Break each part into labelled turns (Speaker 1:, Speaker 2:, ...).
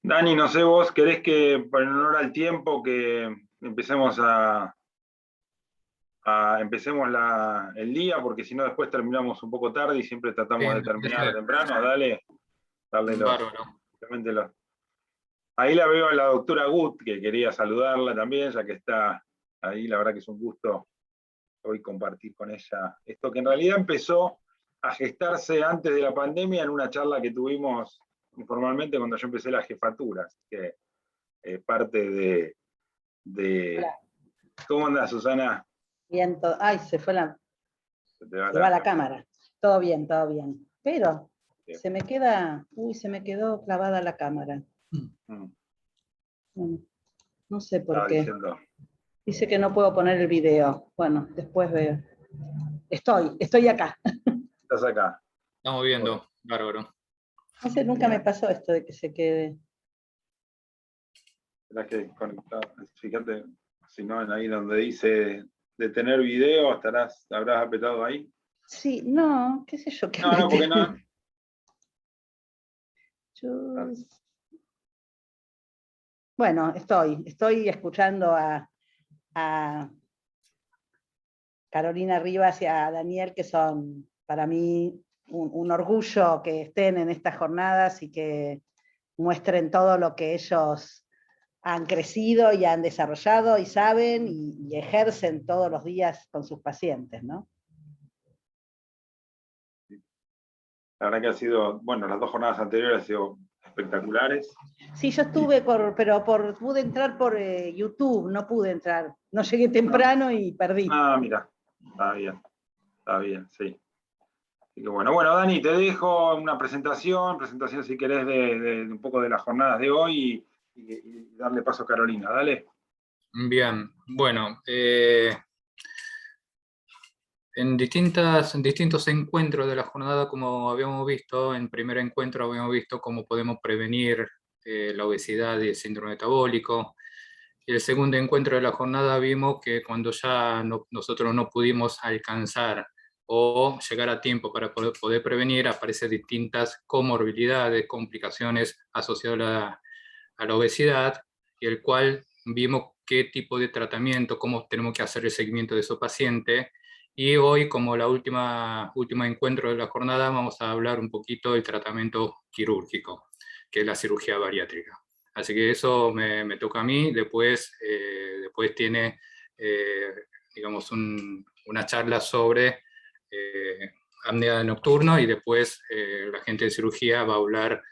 Speaker 1: Dani, no sé vos, ¿querés que, por en honor al tiempo, que empecemos empecemos el día? Porque si no después terminamos un poco tarde y siempre tratamos
Speaker 2: Bien,
Speaker 1: de
Speaker 2: me
Speaker 1: terminar
Speaker 2: parece
Speaker 1: temprano. Darle
Speaker 2: bárbaro.
Speaker 1: simplemente los. Ahí la veo a la doctora Gut, que quería saludarla también, ya que está ahí. La verdad que es un gusto hoy compartir con ella esto que en realidad empezó a gestarse antes de la pandemia en una charla que tuvimos informalmente cuando yo empecé la jefatura. Así que parte de.
Speaker 3: Hola,
Speaker 1: ¿Cómo andas, Susana?
Speaker 3: bien, ay,
Speaker 1: Se te va
Speaker 3: se va
Speaker 1: la
Speaker 3: la
Speaker 1: cámara.
Speaker 3: cámara. Todo bien, todo bien. Pero
Speaker 1: Bien.
Speaker 3: se me quedó clavada la cámara.
Speaker 1: Mm.
Speaker 3: Bueno, no sé por
Speaker 1: Estaba
Speaker 3: qué.
Speaker 1: diciendo,
Speaker 3: Dice que no puedo poner el video. Bueno, después veo. Estoy acá.
Speaker 1: estás acá.
Speaker 2: Estamos
Speaker 1: Bueno,
Speaker 2: viendo, bárbaro.
Speaker 3: No sé, nunca me pasó esto de que se quede.
Speaker 1: tenés que conectar, fíjate, si no, ahí donde dice detener video, habrás apretado ahí.
Speaker 3: Sí, no, qué sé yo qué
Speaker 1: No, no, porque no.
Speaker 3: Bueno, estoy escuchando a Carolina Rivas y a Daniel, que son para mí un orgullo que estén en estas jornadas y que muestren todo lo que ellos han crecido y han desarrollado y saben y ejercen todos los días con sus pacientes, ¿no?
Speaker 1: La verdad que ha sido, bueno, las dos jornadas anteriores han sido espectaculares.
Speaker 3: Sí, yo estuve, pero pude entrar por YouTube, no pude entrar. No llegué temprano y perdí.
Speaker 1: Mira, está bien, sí. Así que bueno, Dani, te dejo una presentación si querés de un poco de las jornadas de hoy y darle paso a Carolina, dale.
Speaker 2: Bien, bueno, en distintos encuentros de la jornada, como habíamos visto, en primer encuentro habíamos visto cómo podemos prevenir la obesidad y el síndrome metabólico. Y el segundo encuentro de la jornada vimos que cuando ya nosotros no pudimos alcanzar o llegar a tiempo para poder prevenir, aparecen distintas comorbilidades, complicaciones asociadas a la obesidad, y el cual vimos qué tipo de tratamiento, cómo tenemos que hacer el seguimiento de esos pacientes. Y hoy, como la última encuentro de la jornada, vamos a hablar un poquito del tratamiento quirúrgico, que es la cirugía bariátrica. Así que eso me toca a mí. Después tiene, digamos, una charla sobre apnea nocturno, y después la gente de cirugía va a hablar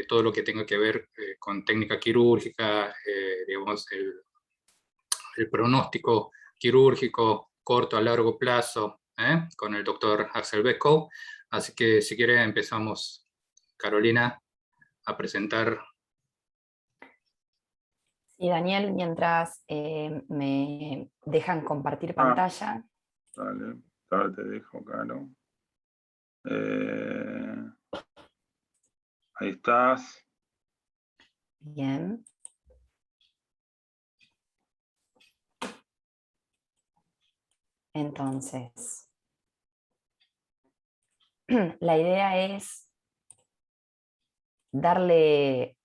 Speaker 2: todo lo que tenga que ver con técnica quirúrgica, digamos, el pronóstico quirúrgico corto a largo plazo, con el doctor Axel Bekow. Así que si quiere empezamos, Carolina, a presentar.
Speaker 4: Y Daniel, mientras me dejan compartir pantalla.
Speaker 1: Dale, ahora te dejo, Caro. Ahí estás.
Speaker 4: Bien. Entonces, la idea es darle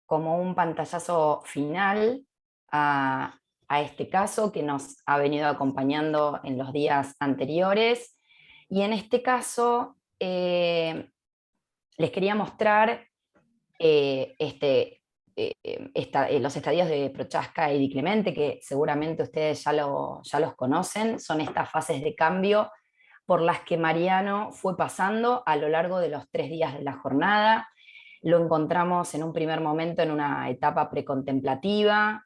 Speaker 4: como un pantallazo final a este caso que nos ha venido acompañando en los días anteriores. Y en este caso, les quería mostrar los estadios de Prochaska y Di Clemente, que seguramente ustedes ya los conocen. Son estas fases de cambio por las que Mariano fue pasando a lo largo de los 3 días de la jornada. Lo encontramos en un primer momento en una etapa precontemplativa,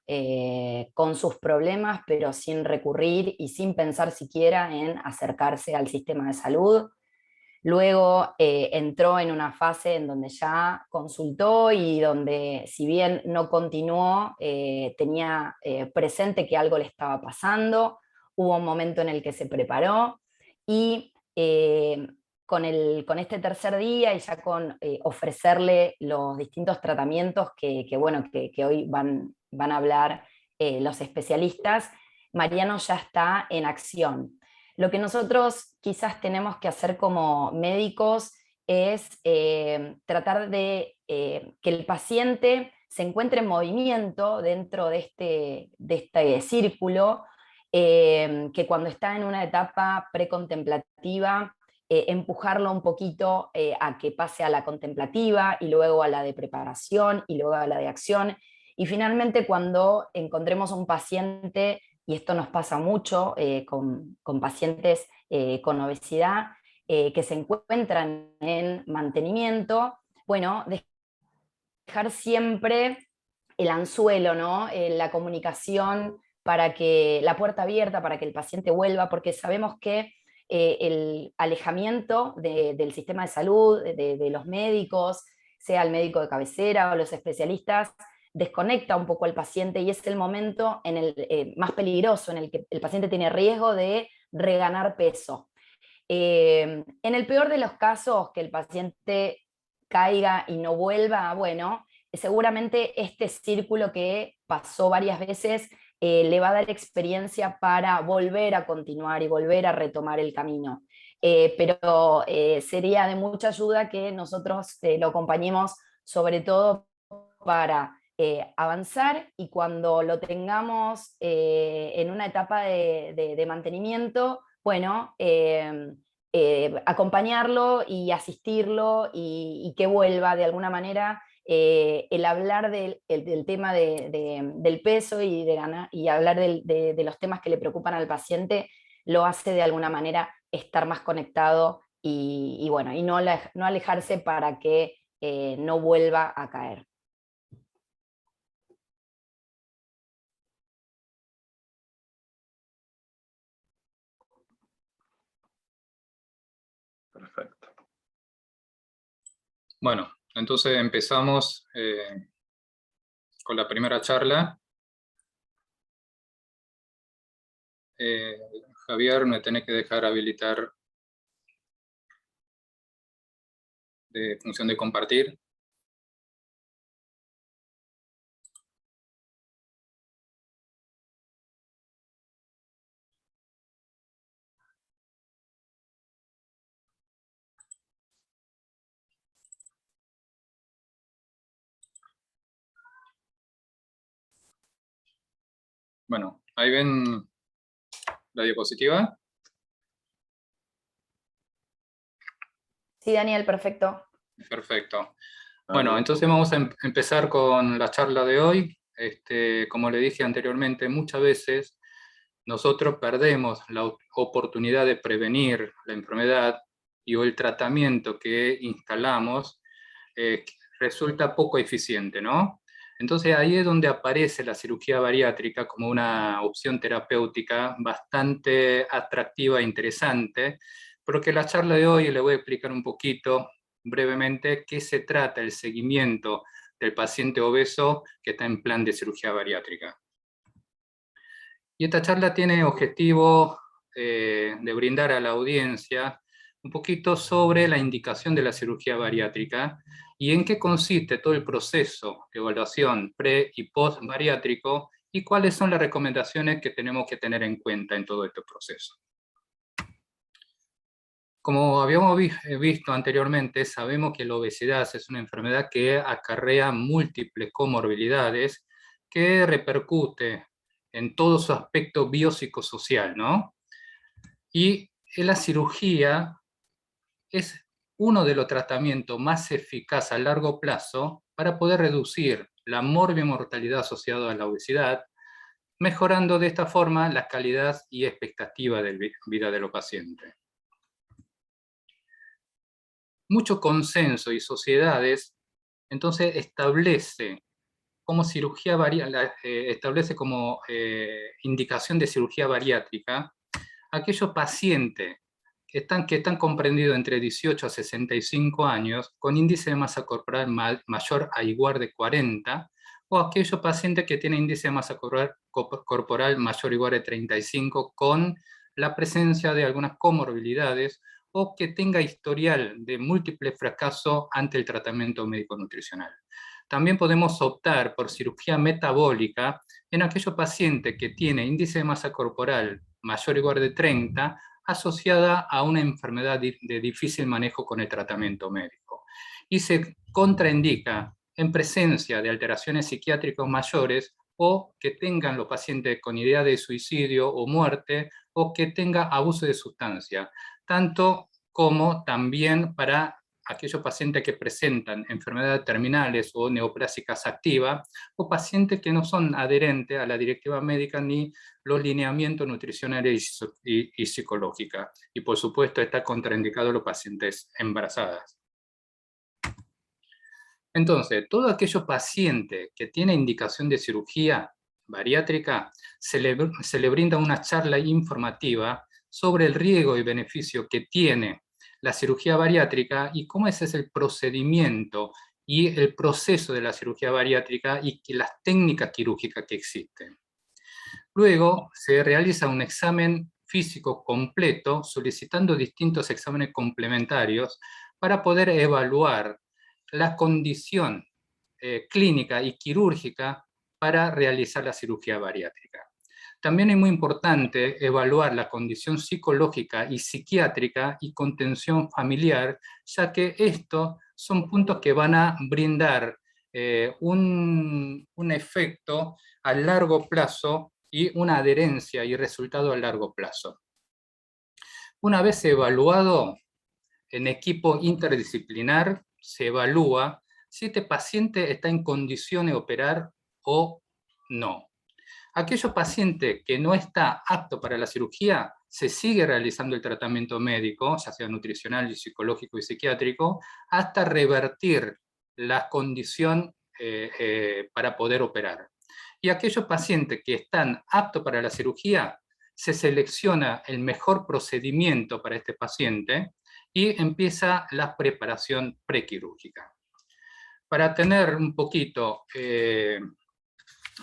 Speaker 4: con sus problemas, pero sin recurrir y sin pensar siquiera en acercarse al sistema de salud. Luego entró en una fase en donde ya consultó y donde, si bien no continuó, tenía presente que algo le estaba pasando. Hubo un momento en el que se preparó y con este tercer día y ya con ofrecerle los distintos tratamientos que hoy van a hablar los especialistas, Mariano ya está en acción. Lo que nosotros quizás tenemos que hacer como médicos es tratar de que el paciente se encuentre en movimiento dentro de este círculo, que cuando está en una etapa precontemplativa, empujarlo un poquito a que pase a la contemplativa, y luego a la de preparación, y luego a la de acción, y finalmente cuando encontremos un paciente, y esto nos pasa mucho con pacientes con obesidad, que se encuentran en mantenimiento, bueno, dejar siempre el anzuelo, ¿no? La comunicación, para que la puerta abierta, para que el paciente vuelva, porque sabemos que el alejamiento del sistema de salud, de los médicos, sea el médico de cabecera o los especialistas, desconecta un poco al paciente, y es el momento más peligroso, en el que el paciente tiene riesgo de reganar peso. En el peor de los casos, que el paciente caiga y no vuelva, bueno, seguramente este círculo que pasó varias veces le va a dar experiencia para volver a continuar y volver a retomar el camino. Pero sería de mucha ayuda que nosotros lo acompañemos, sobre todo para avanzar, y cuando lo tengamos en una etapa de mantenimiento, bueno, acompañarlo y asistirlo, y que vuelva de alguna manera. El hablar del tema del peso y hablar de los temas que le preocupan al paciente lo hace de alguna manera estar más conectado, y bueno, y no alejarse para que no vuelva a caer.
Speaker 1: Perfecto.
Speaker 2: Bueno, entonces empezamos con la primera charla. Javier, me tenés que dejar habilitar de función de compartir. Bueno, ahí ven la diapositiva.
Speaker 4: Sí, Daniel, perfecto.
Speaker 2: Perfecto. Bueno, entonces vamos a empezar con la charla de hoy. Como le dije anteriormente, muchas veces nosotros perdemos la oportunidad de prevenir la enfermedad, y o el tratamiento que instalamos resulta poco eficiente, ¿no? Entonces ahí es donde aparece la cirugía bariátrica como una opción terapéutica bastante atractiva e interesante, porque la charla de hoy le voy a explicar un poquito brevemente qué se trata el seguimiento del paciente obeso que está en plan de cirugía bariátrica. Y esta charla tiene objetivo de brindar a la audiencia un poquito sobre la indicación de la cirugía bariátrica y en qué consiste todo el proceso de evaluación pre y post bariátrico, y cuáles son las recomendaciones que tenemos que tener en cuenta en todo este proceso. Como habíamos visto anteriormente, sabemos que la obesidad es una enfermedad que acarrea múltiples comorbilidades que repercute en todo su aspecto biopsicosocial, ¿no? Y la cirugía es uno de los tratamientos más eficaces a largo plazo para poder reducir la morbimortalidad asociada a la obesidad, mejorando de esta forma la calidad y expectativa de vida de los pacientes. Mucho consenso y sociedades entonces establece como indicación de cirugía bariátrica aquellos pacientes que están comprendidos entre 18 a 65 años con índice de masa corporal mayor a igual de 40, o aquellos pacientes que tienen índice de masa corporal mayor o igual de 35 con la presencia de algunas comorbilidades, o que tenga historial de múltiples fracasos ante el tratamiento médico-nutricional. También podemos optar por cirugía metabólica en aquellos pacientes que tienen índice de masa corporal mayor o igual de 30, asociada a una enfermedad de difícil manejo con el tratamiento médico. y se contraindica en presencia de alteraciones psiquiátricas mayores o que tengan los pacientes con idea de suicidio o muerte o que tenga abuso de sustancia, tanto como también para aquellos pacientes que presentan enfermedades terminales o neoplásicas activas, o pacientes que no son adherentes a la directiva médica ni los lineamientos nutricionales y psicológicos. Y por supuesto está contraindicado a los pacientes embarazadas. Entonces, todo aquellos pacientes que tienen indicación de cirugía bariátrica, se le brinda una charla informativa sobre el riesgo y beneficio que tiene la cirugía bariátrica y cómo ese es el procedimiento y el proceso de la cirugía bariátrica y las técnicas quirúrgicas que existen. Luego se realiza un examen físico completo solicitando distintos exámenes complementarios para poder evaluar la condición clínica y quirúrgica para realizar la cirugía bariátrica. También es muy importante evaluar la condición psicológica y psiquiátrica y contención familiar, ya que estos son puntos que van a brindar un efecto a largo plazo y una adherencia y resultado a largo plazo. Una vez evaluado en equipo interdisciplinar, se evalúa si este paciente está en condiciones de operar o no. Aquellos pacientes que no está apto para la cirugía, se sigue realizando el tratamiento médico, ya sea nutricional, psicológico y psiquiátrico, hasta revertir la condición para poder operar. Y aquellos pacientes que están aptos para la cirugía, se selecciona el mejor procedimiento para este paciente y empieza la preparación prequirúrgica. Para tener un poquito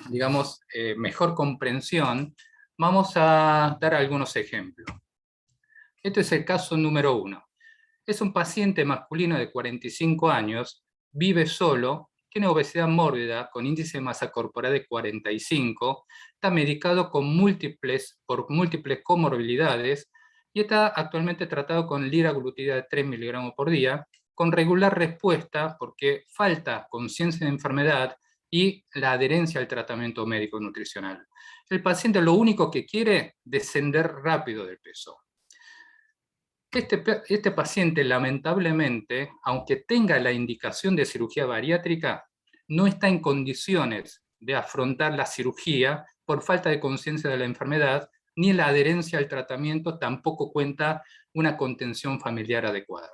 Speaker 2: digamos, mejor comprensión, vamos a dar algunos ejemplos. Este es el caso número 1. Es un paciente masculino de 45 años, vive solo, tiene obesidad mórbida con índice de masa corporal de 45, está medicado con por múltiples comorbilidades y está actualmente tratado con liraglutida de 3 miligramos por día, con regular respuesta porque falta conciencia de enfermedad y la adherencia al tratamiento médico nutricional. El paciente lo único que quiere es descender rápido del peso. Este paciente, lamentablemente, aunque tenga la indicación de cirugía bariátrica, no está en condiciones de afrontar la cirugía por falta de conciencia de la enfermedad, ni la adherencia al tratamiento tampoco cuenta una contención familiar adecuada.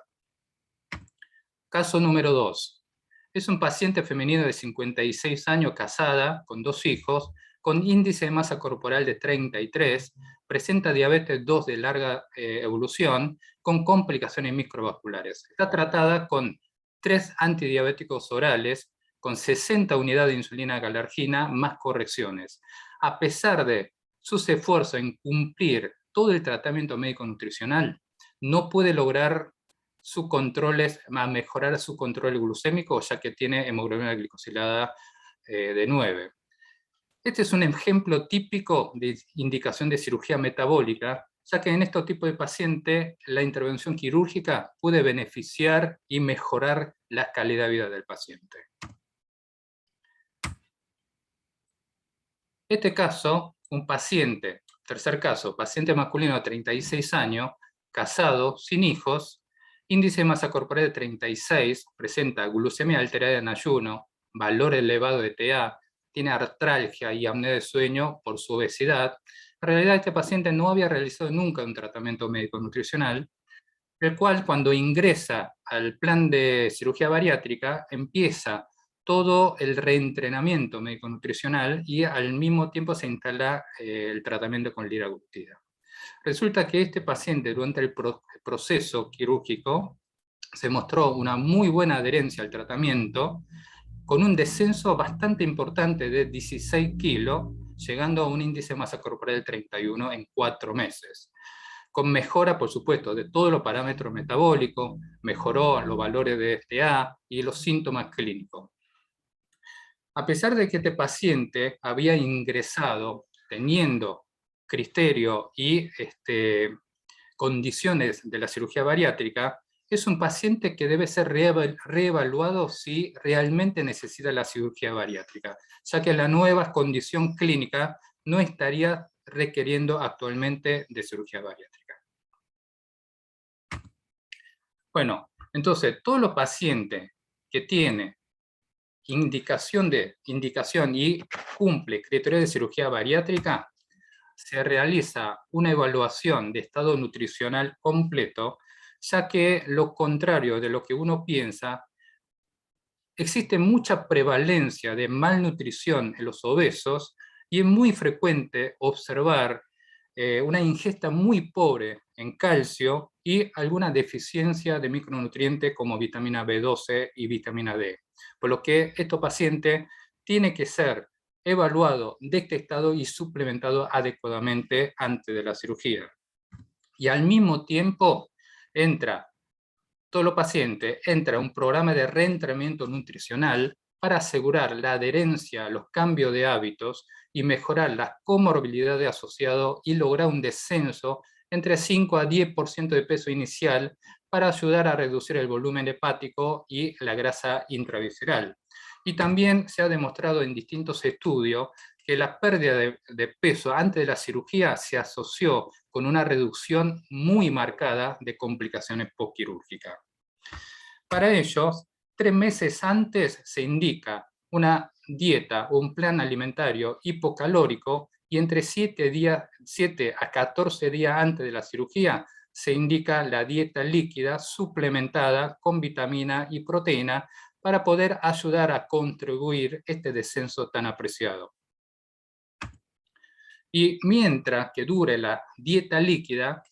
Speaker 2: Caso número 2. Es un paciente femenino de 56 años, casada, con 2 hijos, con índice de masa corporal de 33, presenta diabetes 2 de larga evolución, con complicaciones microvasculares. Está tratada con 3 antidiabéticos orales, con 60 unidades de insulina galargina, más correcciones. A pesar de sus esfuerzos en cumplir todo el tratamiento médico-nutricional, no puede lograr a mejorar su control glucémico, ya que tiene hemoglobina glicosilada de 9. Este es un ejemplo típico de indicación de cirugía metabólica, ya que en este tipo de paciente la intervención quirúrgica puede beneficiar y mejorar la calidad de vida del paciente. Este caso, un paciente, tercer caso, paciente masculino de 36 años, casado, sin hijos, índice de masa corporal de 36, presenta glucemia alterada en ayuno, valor elevado de TA, tiene artralgia y apnea de sueño por su obesidad. En realidad este paciente no había realizado nunca un tratamiento médico-nutricional, el cual cuando ingresa al plan de cirugía bariátrica empieza todo el reentrenamiento médico-nutricional y al mismo tiempo se instala el tratamiento con liraglutida. Resulta que este paciente durante el proceso quirúrgico se mostró una muy buena adherencia al tratamiento, con un descenso bastante importante de 16 kilos, llegando a un índice de masa corporal de 31 en 4 meses. Con mejora, por supuesto, de todos los parámetros metabólicos, mejoró los valores de TA y los síntomas clínicos. A pesar de que este paciente había ingresado teniendo criterio y condiciones de la cirugía bariátrica, es un paciente que debe ser reevaluado si realmente necesita la cirugía bariátrica, ya que la nueva condición clínica no estaría requiriendo actualmente de cirugía bariátrica. Bueno, entonces, todos los pacientes que tienen indicación y cumple criterios de cirugía bariátrica, se realiza una evaluación de estado nutricional completo, ya que lo contrario de lo que uno piensa, existe mucha prevalencia de malnutrición en los obesos y es muy frecuente observar una ingesta muy pobre en calcio y alguna deficiencia de micronutrientes como vitamina B12 y vitamina D. Por lo que estos pacientes tienen que ser evaluados, detectados y suplementados adecuadamente antes de la cirugía. Y al mismo tiempo todos los pacientes entra un programa de reentrenamiento nutricional para asegurar la adherencia a los cambios de hábitos y mejorar las comorbilidades asociadas y lograr un descenso entre 5 a 10% de peso inicial para ayudar a reducir el volumen hepático y la grasa intravisceral. Y también se ha demostrado en distintos estudios que la pérdida de peso antes de la cirugía se asoció con una reducción muy marcada de complicaciones postquirúrgicas. Para ellos, 3 meses antes se indica una dieta o un plan alimentario hipocalórico y entre 7 a 14 días antes de la cirugía se indica la dieta líquida suplementada con vitamina y proteína para poder ayudar a contribuir este descenso tan apreciado. Y mientras que dure la dieta líquida,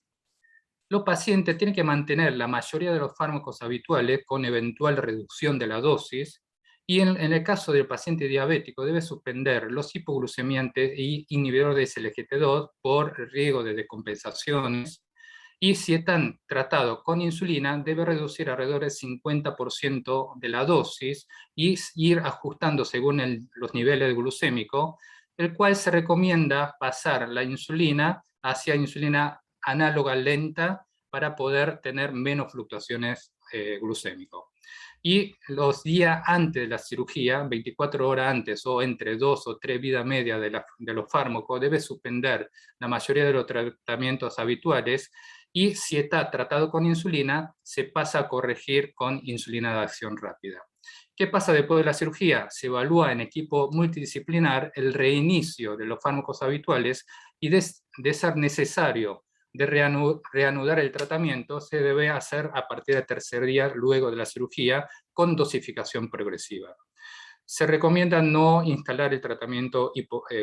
Speaker 2: los pacientes tienen que mantener la mayoría de los fármacos habituales con eventual reducción de la dosis, y en el caso del paciente diabético debe suspender los hipoglucemiantes y inhibidores de SGLT2 por riesgo de descompensaciones, y si están tratados con insulina debe reducir alrededor del 50% de la dosis y ir ajustando según los niveles glucémicos, el cual se recomienda pasar la insulina hacia insulina análoga lenta para poder tener menos fluctuaciones glucémicas. Y los días antes de la cirugía, 24 horas antes o entre 2 o 3 vidas medias de los fármacos, debe suspender la mayoría de los tratamientos habituales y si está tratado con insulina, se pasa a corregir con insulina de acción rápida. ¿Qué pasa después de la cirugía? Se evalúa en equipo multidisciplinar el reinicio de los fármacos habituales y de ser necesario de reanudar el tratamiento, se debe hacer a partir del tercer día luego de la cirugía con dosificación progresiva. Se recomienda no instalar el tratamiento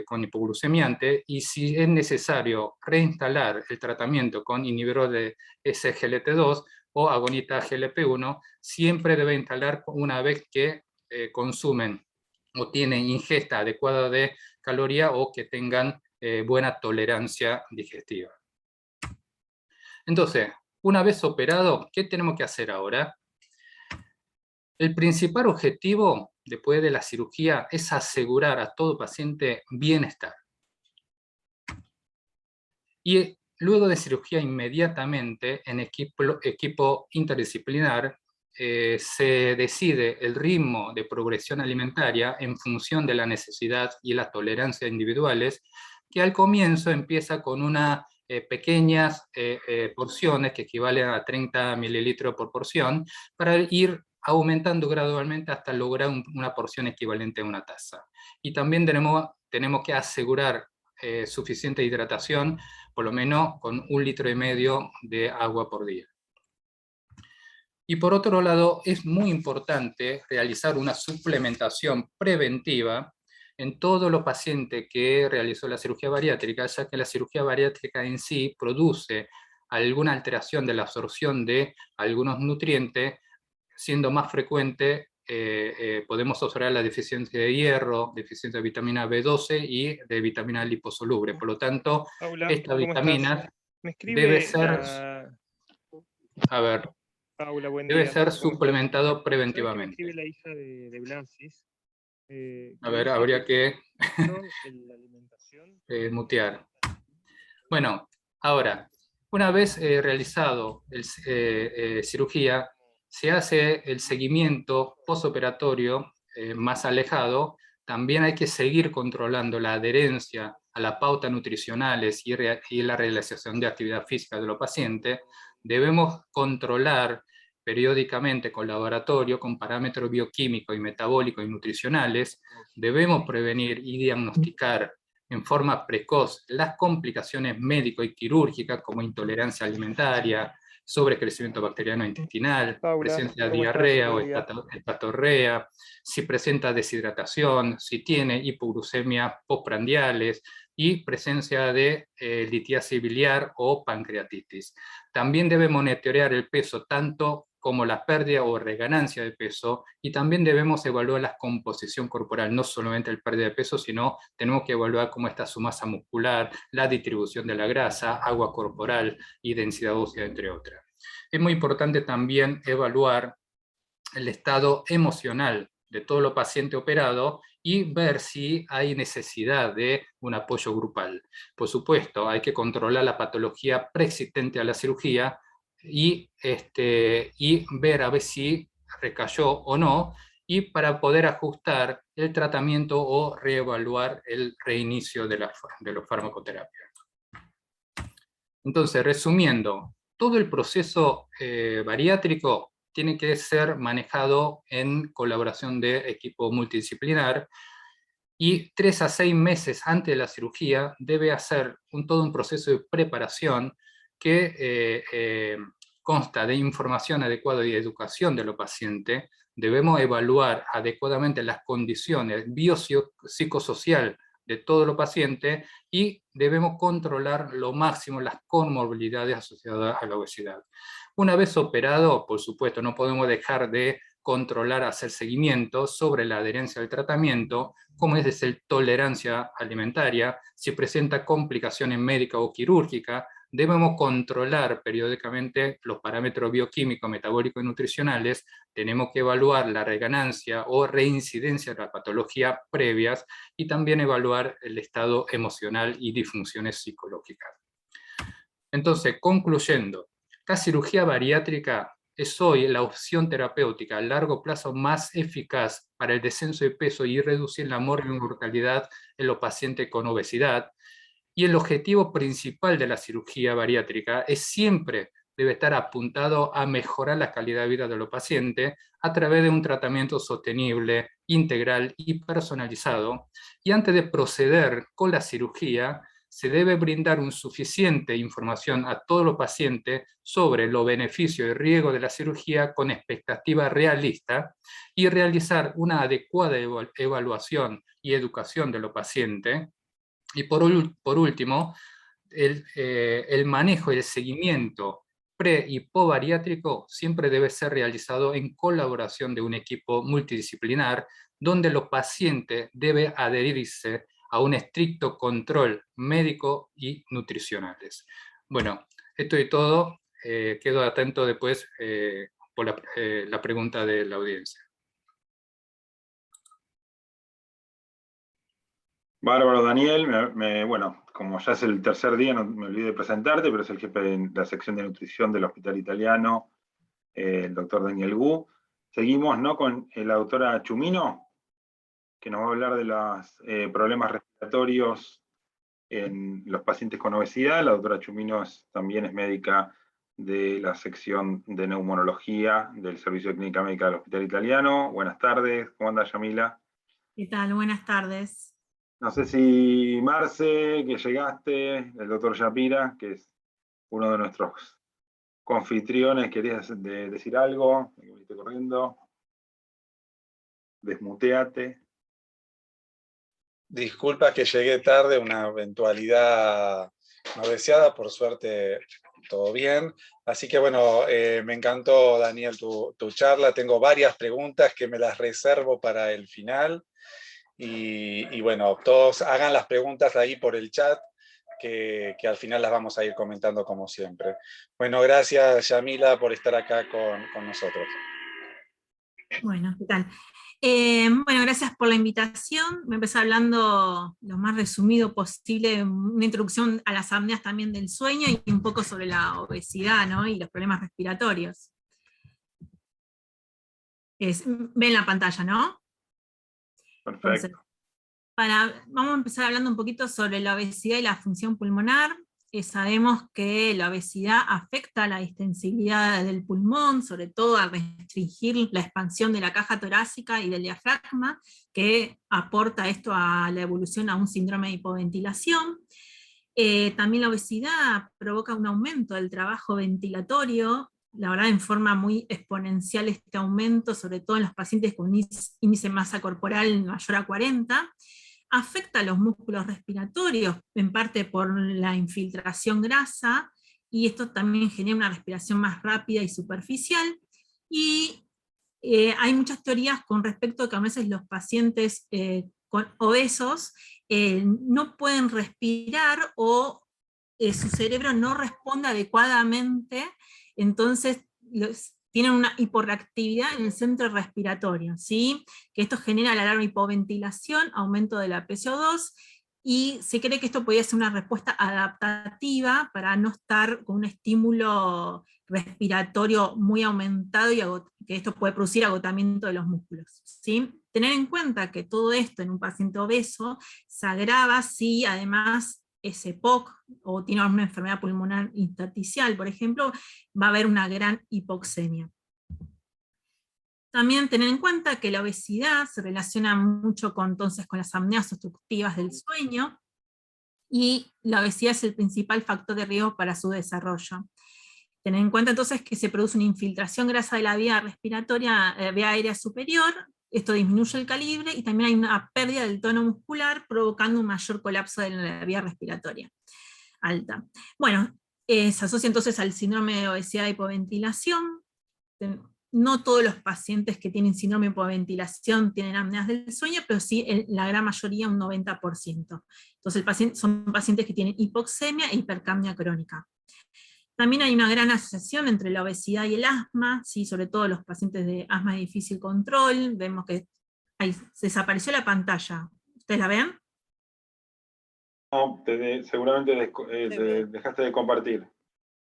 Speaker 2: con hipoglucemiante y si es necesario reinstalar el tratamiento con inhibidor de SGLT2 o agonista GLP-1, siempre debe instalar una vez que consumen o tienen ingesta adecuada de caloría o que tengan buena tolerancia digestiva. Entonces, una vez operado, ¿qué tenemos que hacer ahora? El principal objetivo después de la cirugía es asegurar a todo paciente bienestar. Y luego de cirugía inmediatamente en equipo interdisciplinar se decide el ritmo de progresión alimentaria en función de la necesidad y la tolerancia individuales, que al comienzo empieza con unas pequeñas porciones que equivalen a 30 mililitros por porción, para ir aumentando gradualmente hasta lograr una porción equivalente a una taza. Y también tenemos que asegurar suficiente hidratación, por lo menos con 1,5 litros de agua por día. Y por otro lado, es muy importante realizar una suplementación preventiva en todos los pacientes que realizó la cirugía bariátrica, ya que la cirugía bariátrica en sí produce alguna alteración de la absorción de algunos nutrientes, siendo más frecuente podemos observar la deficiencia de hierro, deficiencia de vitamina B12 y de vitamina liposoluble. Por lo tanto,
Speaker 5: Paula,
Speaker 2: esta vitamina
Speaker 5: me escribe
Speaker 2: debe ser,
Speaker 5: Paula, buen
Speaker 2: debe
Speaker 5: día.
Speaker 2: ser suplementado
Speaker 5: ¿Sabes que me
Speaker 2: preventivamente.
Speaker 5: escribe la hija de Blasis?
Speaker 2: Habría que
Speaker 5: la alimentación.
Speaker 2: mutear. Bueno, ahora, Una vez realizado cirugía, se hace el seguimiento postoperatorio más alejado. También hay que seguir controlando la adherencia a las pautas nutricionales y la realización de actividad física de los pacientes. Debemos controlar periódicamente con laboratorio, con parámetros bioquímicos y metabólicos y nutricionales. Debemos prevenir y diagnosticar en forma precoz las complicaciones médico y quirúrgicas como intolerancia alimentaria, sobrecrecimiento bacteriano intestinal,
Speaker 5: Paula,
Speaker 2: presencia de
Speaker 5: ¿cómo estás?
Speaker 2: diarrea o
Speaker 5: Buen día.
Speaker 2: hepatorrea, si presenta deshidratación, si tiene hipoglucemia postprandiales y presencia de litiasis biliar o pancreatitis. También debe monitorear el peso tanto como la pérdida o reganancia de peso, y también debemos evaluar la composición corporal, no solamente el pérdida de peso, sino tenemos que evaluar cómo está su masa muscular, la distribución de la grasa, agua corporal y densidad ósea, entre otras. Es muy importante también evaluar el estado emocional de todo los pacientes operados y ver si hay necesidad de un apoyo grupal. Por supuesto, hay que controlar la patología preexistente a la cirugía y ver a ver si recayó o no, y para poder ajustar el tratamiento o reevaluar el reinicio de la farmacoterapia. Entonces, resumiendo, todo el proceso bariátrico tiene que ser manejado en colaboración de equipo multidisciplinar, y 3 a 6 meses antes de la cirugía debe hacer todo un proceso de preparación que consta de información adecuada y educación de los pacientes. Debemos evaluar adecuadamente las condiciones biopsicosociales de todos los pacientes y debemos controlar lo máximo las comorbilidades asociadas a la obesidad. Una vez operado, por supuesto, no podemos dejar de controlar, hacer seguimiento sobre la adherencia al tratamiento, como es desde tolerancia alimentaria, si presenta complicaciones médicas o quirúrgicas. Debemos controlar periódicamente los parámetros bioquímicos, metabólicos y nutricionales. Tenemos que evaluar la reganancia o reincidencia de las patologías previas, y también evaluar el estado emocional y disfunciones psicológicas. Entonces, concluyendo, la cirugía bariátrica es hoy la opción terapéutica a largo plazo más eficaz para el descenso de peso y reducir la mortalidad en los pacientes con obesidad. Y el objetivo principal de la cirugía bariátrica debe estar apuntado a mejorar la calidad de vida de los pacientes a través de un tratamiento sostenible, integral y personalizado. Y antes de proceder con la cirugía, se debe brindar una suficiente información a todos los pacientes sobre los beneficios y riesgos de la cirugía con expectativa realista, y realizar una adecuada evaluación y educación de los pacientes. Y por último, el manejo y el seguimiento pre- y post-bariátrico siempre debe ser realizado en colaboración de un equipo multidisciplinar, donde los pacientes deben adherirse a un estricto control médico y nutricionales. Bueno, esto es todo. Quedo atento después por la pregunta de la audiencia.
Speaker 1: Bárbaro, Daniel. Bueno, como ya es el tercer día, no me olvidé de presentarte, pero es el jefe de la sección de nutrición del Hospital Italiano, el doctor Daniel Gu. Seguimos, ¿no?, con la doctora Chumino, que nos va a hablar de los problemas respiratorios en los pacientes con obesidad. La doctora Chumino también es médica de la sección de neumonología del Servicio de Clínica Médica del Hospital Italiano. Buenas tardes, ¿cómo anda, Yamila?
Speaker 6: ¿Qué tal? Buenas tardes.
Speaker 1: No sé si Marce, que llegaste, el doctor Yapira, que es uno de nuestros confitriones, ¿querías decir algo? Me viniste corriendo. Desmuteate.
Speaker 7: Disculpa que llegué tarde, una eventualidad no deseada, por suerte todo bien. Así que bueno, me encantó, Daniel, tu charla. Tengo varias preguntas que me las reservo para el final. Y bueno, todos hagan las preguntas ahí por el chat, que al final las vamos a ir comentando como siempre. Bueno, gracias, Yamila, por estar acá con nosotros.
Speaker 6: Bueno, ¿qué tal? Bueno, gracias por la invitación. Me empecé hablando lo más resumido posible, una introducción a las apneas también del sueño y un poco sobre la obesidad, ¿no? Y los problemas respiratorios. Ven la pantalla, ¿no?
Speaker 1: Perfecto.
Speaker 6: Entonces, vamos a empezar hablando un poquito sobre la obesidad y la función pulmonar. Sabemos que la obesidad afecta la distensibilidad del pulmón, sobre todo al restringir la expansión de la caja torácica y del diafragma, que aporta esto a la evolución a un síndrome de hipoventilación. También la obesidad provoca un aumento del trabajo ventilatorio, la verdad en forma muy exponencial este aumento, sobre todo en los pacientes con índice de masa corporal mayor a 40, afecta a los músculos respiratorios, en parte por la infiltración grasa, y esto también genera una respiración más rápida y superficial, y hay muchas teorías con respecto a que a veces los pacientes obesos no pueden respirar o su cerebro no responde adecuadamente, entonces tienen una hiporreactividad en el centro respiratorio, ¿sí? Que esto genera a la larga hipoventilación, aumento de la PCO2, y se cree que esto podría ser una respuesta adaptativa para no estar con un estímulo respiratorio muy aumentado y que esto puede producir agotamiento de los músculos, ¿sí? Tener en cuenta que todo esto en un paciente obeso se agrava si además es EPOC o tiene alguna enfermedad pulmonar intersticial, por ejemplo, va a haber una gran hipoxemia. También tener en cuenta que la obesidad se relaciona mucho entonces con las apneas obstructivas del sueño, y la obesidad es el principal factor de riesgo para su desarrollo. Tener en cuenta entonces que se produce una infiltración grasa de la vía respiratoria, vía aérea superior, esto disminuye el calibre, y también hay una pérdida del tono muscular, provocando un mayor colapso de la vía respiratoria alta. Bueno, se asocia entonces al síndrome de obesidad de hipoventilación. No todos los pacientes que tienen síndrome de hipoventilación tienen apneas del sueño, pero sí la gran mayoría, un 90%. Entonces son pacientes que tienen hipoxemia e hipercapnia crónica. También hay una gran asociación entre la obesidad y el asma, ¿sí? Sobre todo los pacientes de asma de difícil control. Vemos que ahí se desapareció la pantalla. ¿Ustedes la ven?
Speaker 1: No, seguramente dejaste de compartir.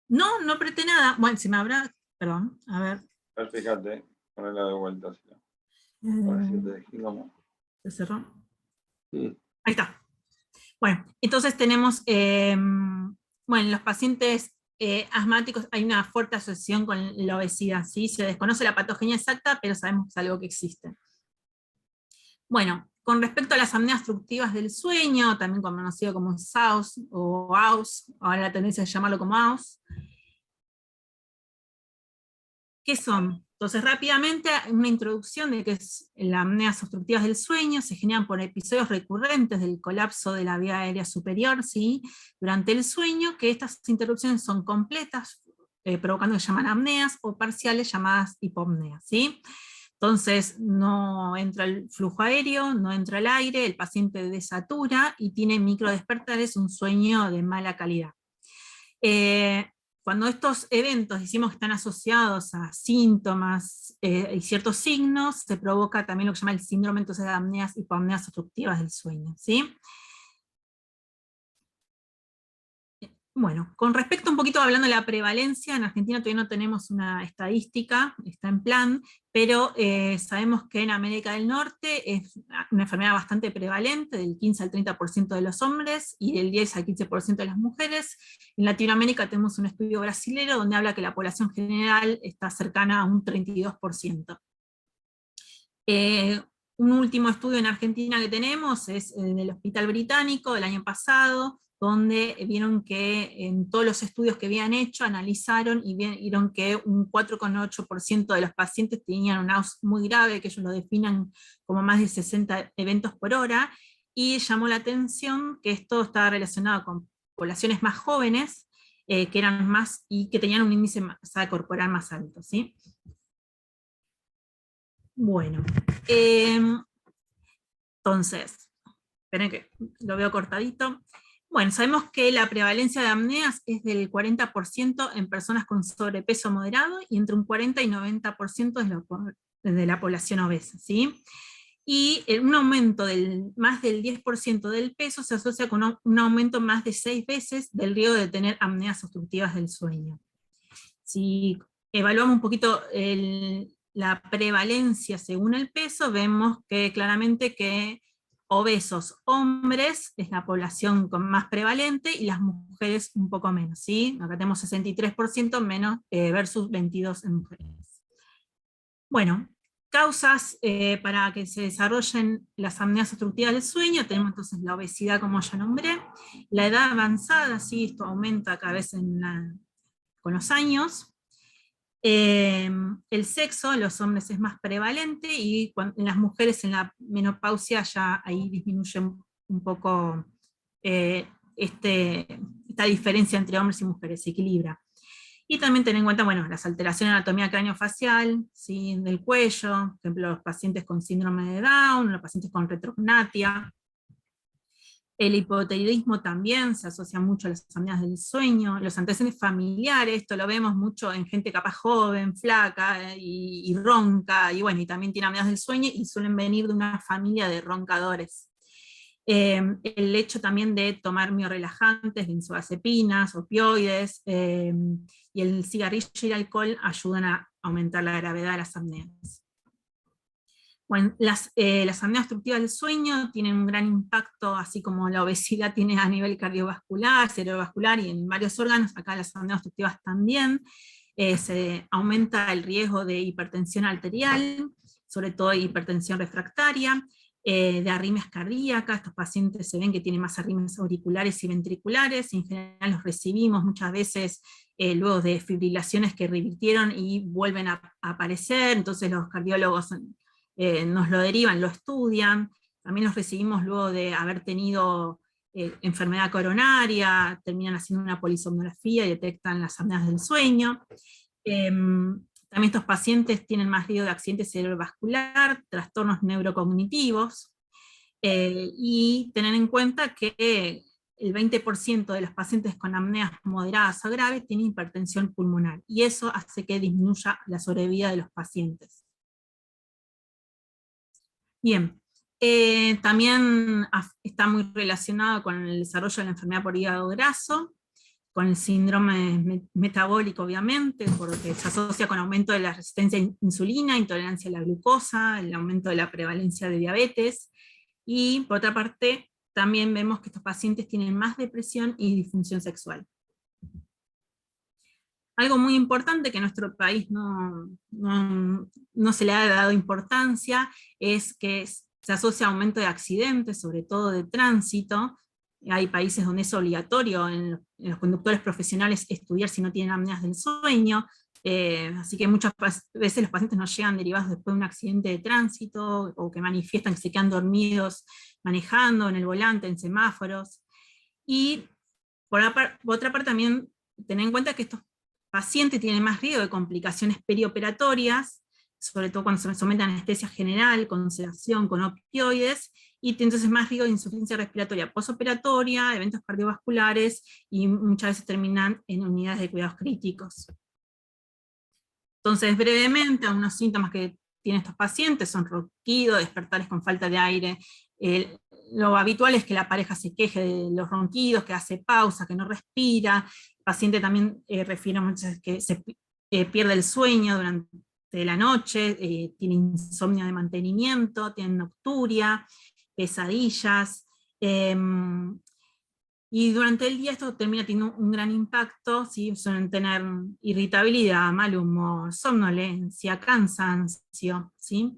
Speaker 6: No, no apreté nada. Bueno, si me habrá... Perdón, a ver.
Speaker 1: A ver, fíjate, ponela de vuelta. Ahora sí te dejé como...
Speaker 6: ¿Se cerró?
Speaker 1: Sí.
Speaker 6: Ahí está. Bueno, entonces tenemos... bueno, los pacientes asmáticos hay una fuerte asociación con la obesidad, ¿sí? Se desconoce la patogenia exacta, pero sabemos que es algo que existe. Bueno, con respecto a las apneas obstructivas del sueño, también conocido como SAOS o AUS, ahora la tendencia es llamarlo como AUS. ¿Qué son? Entonces, rápidamente, una introducción de qué es las apneas obstructivas del sueño. Se generan por episodios recurrentes del colapso de la vía aérea superior, ¿sí? Durante el sueño, que estas interrupciones son completas, provocando que se llaman apneas, o parciales llamadas hipopneas, ¿sí? Entonces, no entra el flujo aéreo, no entra el aire, el paciente desatura y tiene microdespertares, un sueño de mala calidad. Cuando estos eventos decimos que están asociados a síntomas y ciertos signos, se provoca también lo que se llama el síndrome entonces, de apneas, hipoapneas obstructivas del sueño, ¿sí? Bueno, con respecto un poquito hablando de la prevalencia, en Argentina todavía no tenemos una estadística, está en plan, pero sabemos que en América del Norte es una enfermedad bastante prevalente, del 15 al 30% de los hombres y del 10 al 15% de las mujeres. En Latinoamérica tenemos un estudio brasilero donde habla que la población general está cercana a un 32%. Un último estudio en Argentina que tenemos es el del Hospital Británico del año pasado, donde vieron que en todos los estudios que habían hecho, analizaron y vieron que un 4,8% de los pacientes tenían un AUS muy grave, que ellos lo definan como más de 60 eventos por hora, y llamó la atención que esto estaba relacionado con poblaciones más jóvenes, que eran más, y que tenían un índice de masa corporal más alto, ¿sí? Bueno, entonces, esperen que lo veo cortadito. Bueno, sabemos que la prevalencia de apneas es del 40% en personas con sobrepeso moderado y entre un 40 y 90% de la población obesa, ¿sí? Y un aumento del más del 10% del peso se asocia con un aumento más de 6 veces del riesgo de tener apneas obstructivas del sueño. Si evaluamos un poquito la prevalencia según el peso, vemos que claramente que obesos hombres es la población más prevalente y las mujeres un poco menos, ¿sí? Acá tenemos 63% menos versus 22 en mujeres. Bueno, causas para que se desarrollen las apneas obstructivas del sueño, tenemos entonces la obesidad, como ya nombré, la edad avanzada, sí, esto aumenta cada vez con los años. El sexo, en los hombres es más prevalente, y en las mujeres en la menopausia ya ahí disminuye un poco esta diferencia entre hombres y mujeres, se equilibra. Y también tener en cuenta, bueno, las alteraciones de anatomía craneofacial, ¿sí? Del cuello, por ejemplo, los pacientes con síndrome de Down, los pacientes con retrognatia. El hipotiroidismo también se asocia mucho a las apneas del sueño, los antecedentes familiares, esto lo vemos mucho en gente capaz joven, flaca y ronca, y bueno, y también tiene apneas del sueño y suelen venir de una familia de roncadores. El hecho también de tomar miorelajantes, benzodiazepinas, opioides, y el cigarrillo y el alcohol ayudan a aumentar la gravedad de las apneas. Bueno, las apneas obstructivas del sueño tienen un gran impacto, así como la obesidad tiene a nivel cardiovascular, cerebrovascular y en varios órganos, acá las apneas obstructivas también. Se aumenta el riesgo de hipertensión arterial, sobre todo hipertensión refractaria, de arritmias cardíacas. Estos pacientes se ven que tienen más arritmias auriculares y ventriculares, en general los recibimos muchas veces luego de fibrilaciones que revirtieron y vuelven a aparecer, entonces los cardiólogos nos lo derivan, lo estudian. También los recibimos luego de haber tenido enfermedad coronaria, terminan haciendo una polisomnografía y detectan las apneas del sueño. También estos pacientes tienen más riesgo de accidente cerebrovascular, trastornos neurocognitivos, y tener en cuenta que el 20% de los pacientes con apneas moderadas o graves tienen hipertensión pulmonar, y eso hace que disminuya la sobrevida de los pacientes. Bien, también está muy relacionado con el desarrollo de la enfermedad por hígado graso, con el síndrome metabólico, obviamente, porque se asocia con aumento de la resistencia a insulina, intolerancia a la glucosa, el aumento de la prevalencia de diabetes, y por otra parte, también vemos que estos pacientes tienen más depresión y disfunción sexual. Algo muy importante que en nuestro país no se le ha dado importancia es que se asocia a aumento de accidentes, sobre todo de tránsito. Hay países donde es obligatorio en los conductores profesionales estudiar si no tienen apneas del sueño, así que muchas veces los pacientes nos llegan derivados después de un accidente de tránsito, o que manifiestan que se quedan dormidos manejando, en el volante, en semáforos. Y por otra parte también tener en cuenta que estos pacientes tienen más riesgo de complicaciones perioperatorias, sobre todo cuando se someten a anestesia general, con sedación, con opioides, y entonces más riesgo de insuficiencia respiratoria posoperatoria, eventos cardiovasculares, y muchas veces terminan en unidades de cuidados críticos. Entonces, brevemente, algunos síntomas que tienen estos pacientes son ronquido, despertares con falta de aire. Lo habitual es que la pareja se queje de los ronquidos, que hace pausa, que no respira. El paciente también refiere muchas veces que se pierde el sueño durante la noche, tiene insomnio de mantenimiento, tiene nocturia, pesadillas, y durante el día esto termina teniendo un gran impacto, ¿sí? Suelen tener irritabilidad, mal humor, somnolencia, cansancio, ¿sí?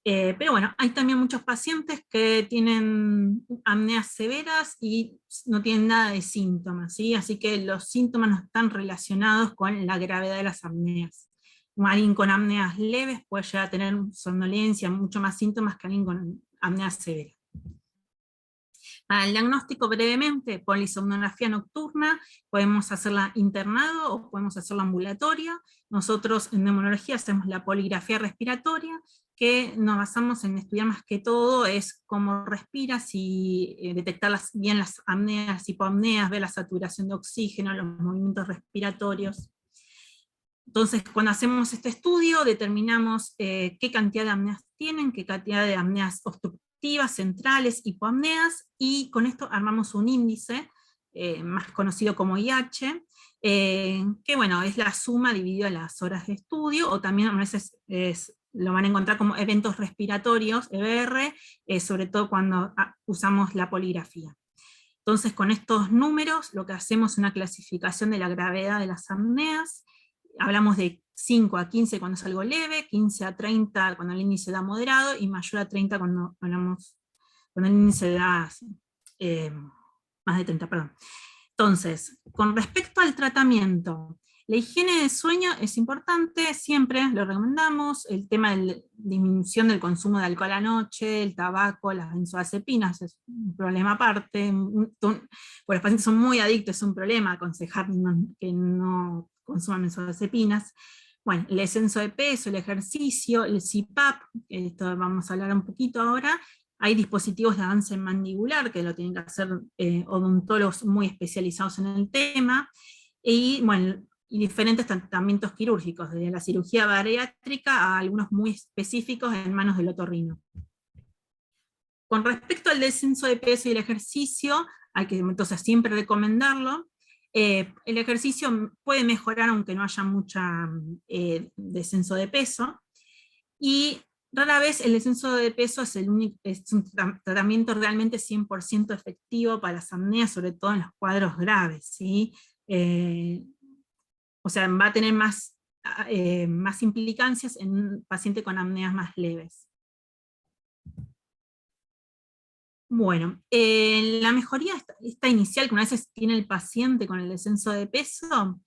Speaker 6: Pero bueno, hay también muchos pacientes que tienen apneas severas y no tienen nada de síntomas, ¿sí? Así que los síntomas no están relacionados con la gravedad de las apneas. Alguien con apneas leves puede llegar a tener somnolencia, mucho más síntomas que alguien con apneas severas. Para el diagnóstico, brevemente, polisomnografía nocturna, podemos hacerla internado o podemos hacerla ambulatoria. Nosotros en neumología hacemos la poligrafía respiratoria, que nos basamos en estudiar más que todo es cómo respira, si detectar bien las apneas, hipoapneas, ver la saturación de oxígeno, los movimientos respiratorios. Entonces, cuando hacemos este estudio, determinamos qué cantidad de apneas tienen, qué cantidad de apneas obstructivas, centrales, hipoapneas, y con esto armamos un índice, más conocido como IH, que bueno, es la suma dividida en las horas de estudio, o también a veces lo van a encontrar como eventos respiratorios, EBR, sobre todo cuando usamos la poligrafía. Entonces, con estos números, lo que hacemos es una clasificación de la gravedad de las apneas. Hablamos de 5 a 15 cuando es algo leve, 15 a 30 cuando el índice da moderado, y mayor a 30 cuando el índice da más de 30, perdón. Entonces, con respecto al tratamiento, la higiene del sueño es importante, siempre lo recomendamos. El tema de la disminución del consumo de alcohol a la noche, el tabaco, las benzodiazepinas es un problema aparte. Porque los pacientes son muy adictos, es un problema aconsejar que no consuman benzodiazepinas. Bueno, el descenso de peso, el ejercicio, el CPAP, esto vamos a hablar un poquito ahora. Hay dispositivos de avance mandibular que lo tienen que hacer odontólogos muy especializados en el tema. Y bueno, y diferentes tratamientos quirúrgicos, desde la cirugía bariátrica a algunos muy específicos en manos del otorrino. Con respecto al descenso de peso y el ejercicio, hay que entonces siempre recomendarlo. El ejercicio puede mejorar aunque no haya mucha descenso de peso, y rara vez el descenso de peso es un tratamiento realmente 100% efectivo para las apneas, sobre todo en los cuadros graves, ¿sí? O sea, va a tener más implicancias en un paciente con apneas más leves. Bueno, la mejoría esta inicial que una vez tiene el paciente con el descenso de peso,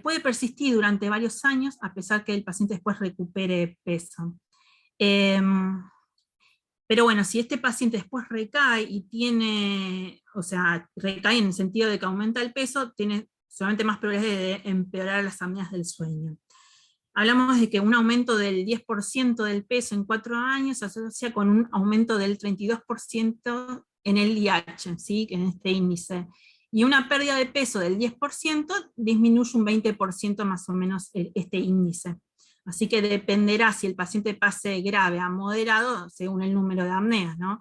Speaker 6: puede persistir durante varios años, a pesar que el paciente después recupere peso. Pero bueno, si este paciente después recae y recae en el sentido de que aumenta el peso, tiene solamente más probabilidades de empeorar las apneas del sueño. Hablamos de que un aumento del 10% del peso en 4 años se asocia con un aumento del 32% en el IH, ¿sí? En este índice. Y una pérdida de peso del 10% disminuye un 20% más o menos este índice. Así que dependerá si el paciente pase grave a moderado según el número de apneas, ¿no?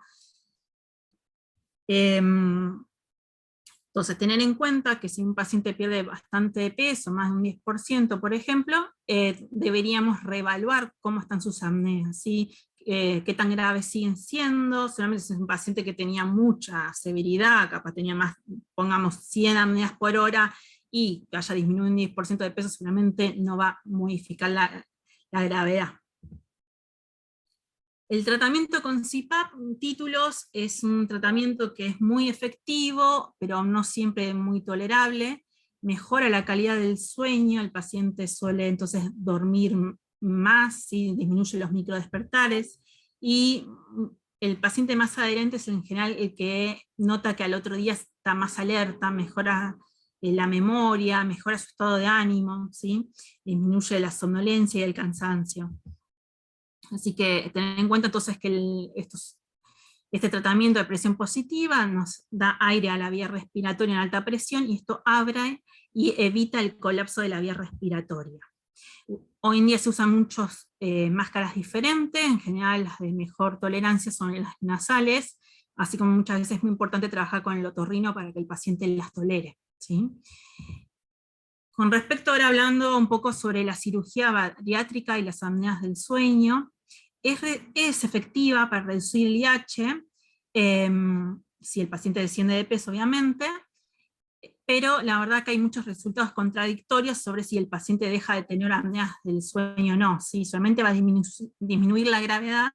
Speaker 6: Entonces, tener en cuenta que si un paciente pierde bastante peso, más de un 10%, por ejemplo, deberíamos reevaluar cómo están sus apneas, ¿sí? Qué tan graves siguen siendo. Solamente si es un paciente que tenía mucha severidad, capaz tenía más, pongamos 100 apneas por hora, y que haya disminuido un 10% de peso, seguramente no va a modificar la gravedad. El tratamiento con CPAP, títulos, es un tratamiento que es muy efectivo, pero no siempre muy tolerable. Mejora la calidad del sueño, el paciente suele entonces dormir más, ¿sí? Disminuye los microdespertares, y el paciente más adherente es en general el que nota que al otro día está más alerta, mejora la memoria, mejora su estado de ánimo, ¿sí? Disminuye la somnolencia y el cansancio. Así que tener en cuenta entonces que este tratamiento de presión positiva nos da aire a la vía respiratoria en alta presión, y esto abre y evita el colapso de la vía respiratoria. Hoy en día se usan muchas máscaras diferentes, en general las de mejor tolerancia son las nasales, así como muchas veces es muy importante trabajar con el otorrino para que el paciente las tolere, ¿sí? Con respecto ahora hablando un poco sobre la cirugía bariátrica y las apneas del sueño, es efectiva para reducir el IH, si el paciente desciende de peso obviamente, pero la verdad que hay muchos resultados contradictorios sobre si el paciente deja de tener apneas del sueño o no, ¿sí? Solamente va a disminuir la gravedad,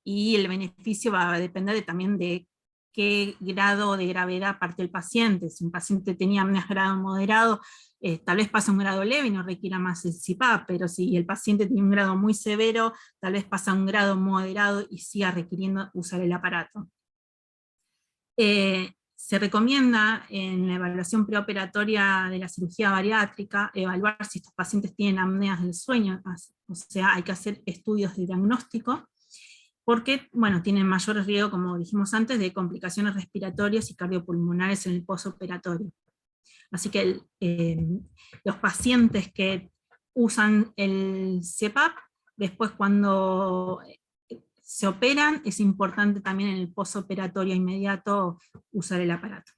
Speaker 6: y el beneficio va a depender también de qué grado de gravedad parte el paciente. Si un paciente tenía apneas grado moderado, tal vez pasa a un grado leve y no requiera más el CPAP, pero si el paciente tiene un grado muy severo, tal vez pasa a un grado moderado y siga requiriendo usar el aparato. Se recomienda en la evaluación preoperatoria de la cirugía bariátrica evaluar si estos pacientes tienen apneas del sueño, o sea, hay que hacer estudios de diagnóstico, porque bueno, tienen mayor riesgo, como dijimos antes, de complicaciones respiratorias y cardiopulmonares en el postoperatorio. Así que los pacientes que usan el CPAP, después cuando se operan, es importante también en el postoperatorio inmediato usar el aparato.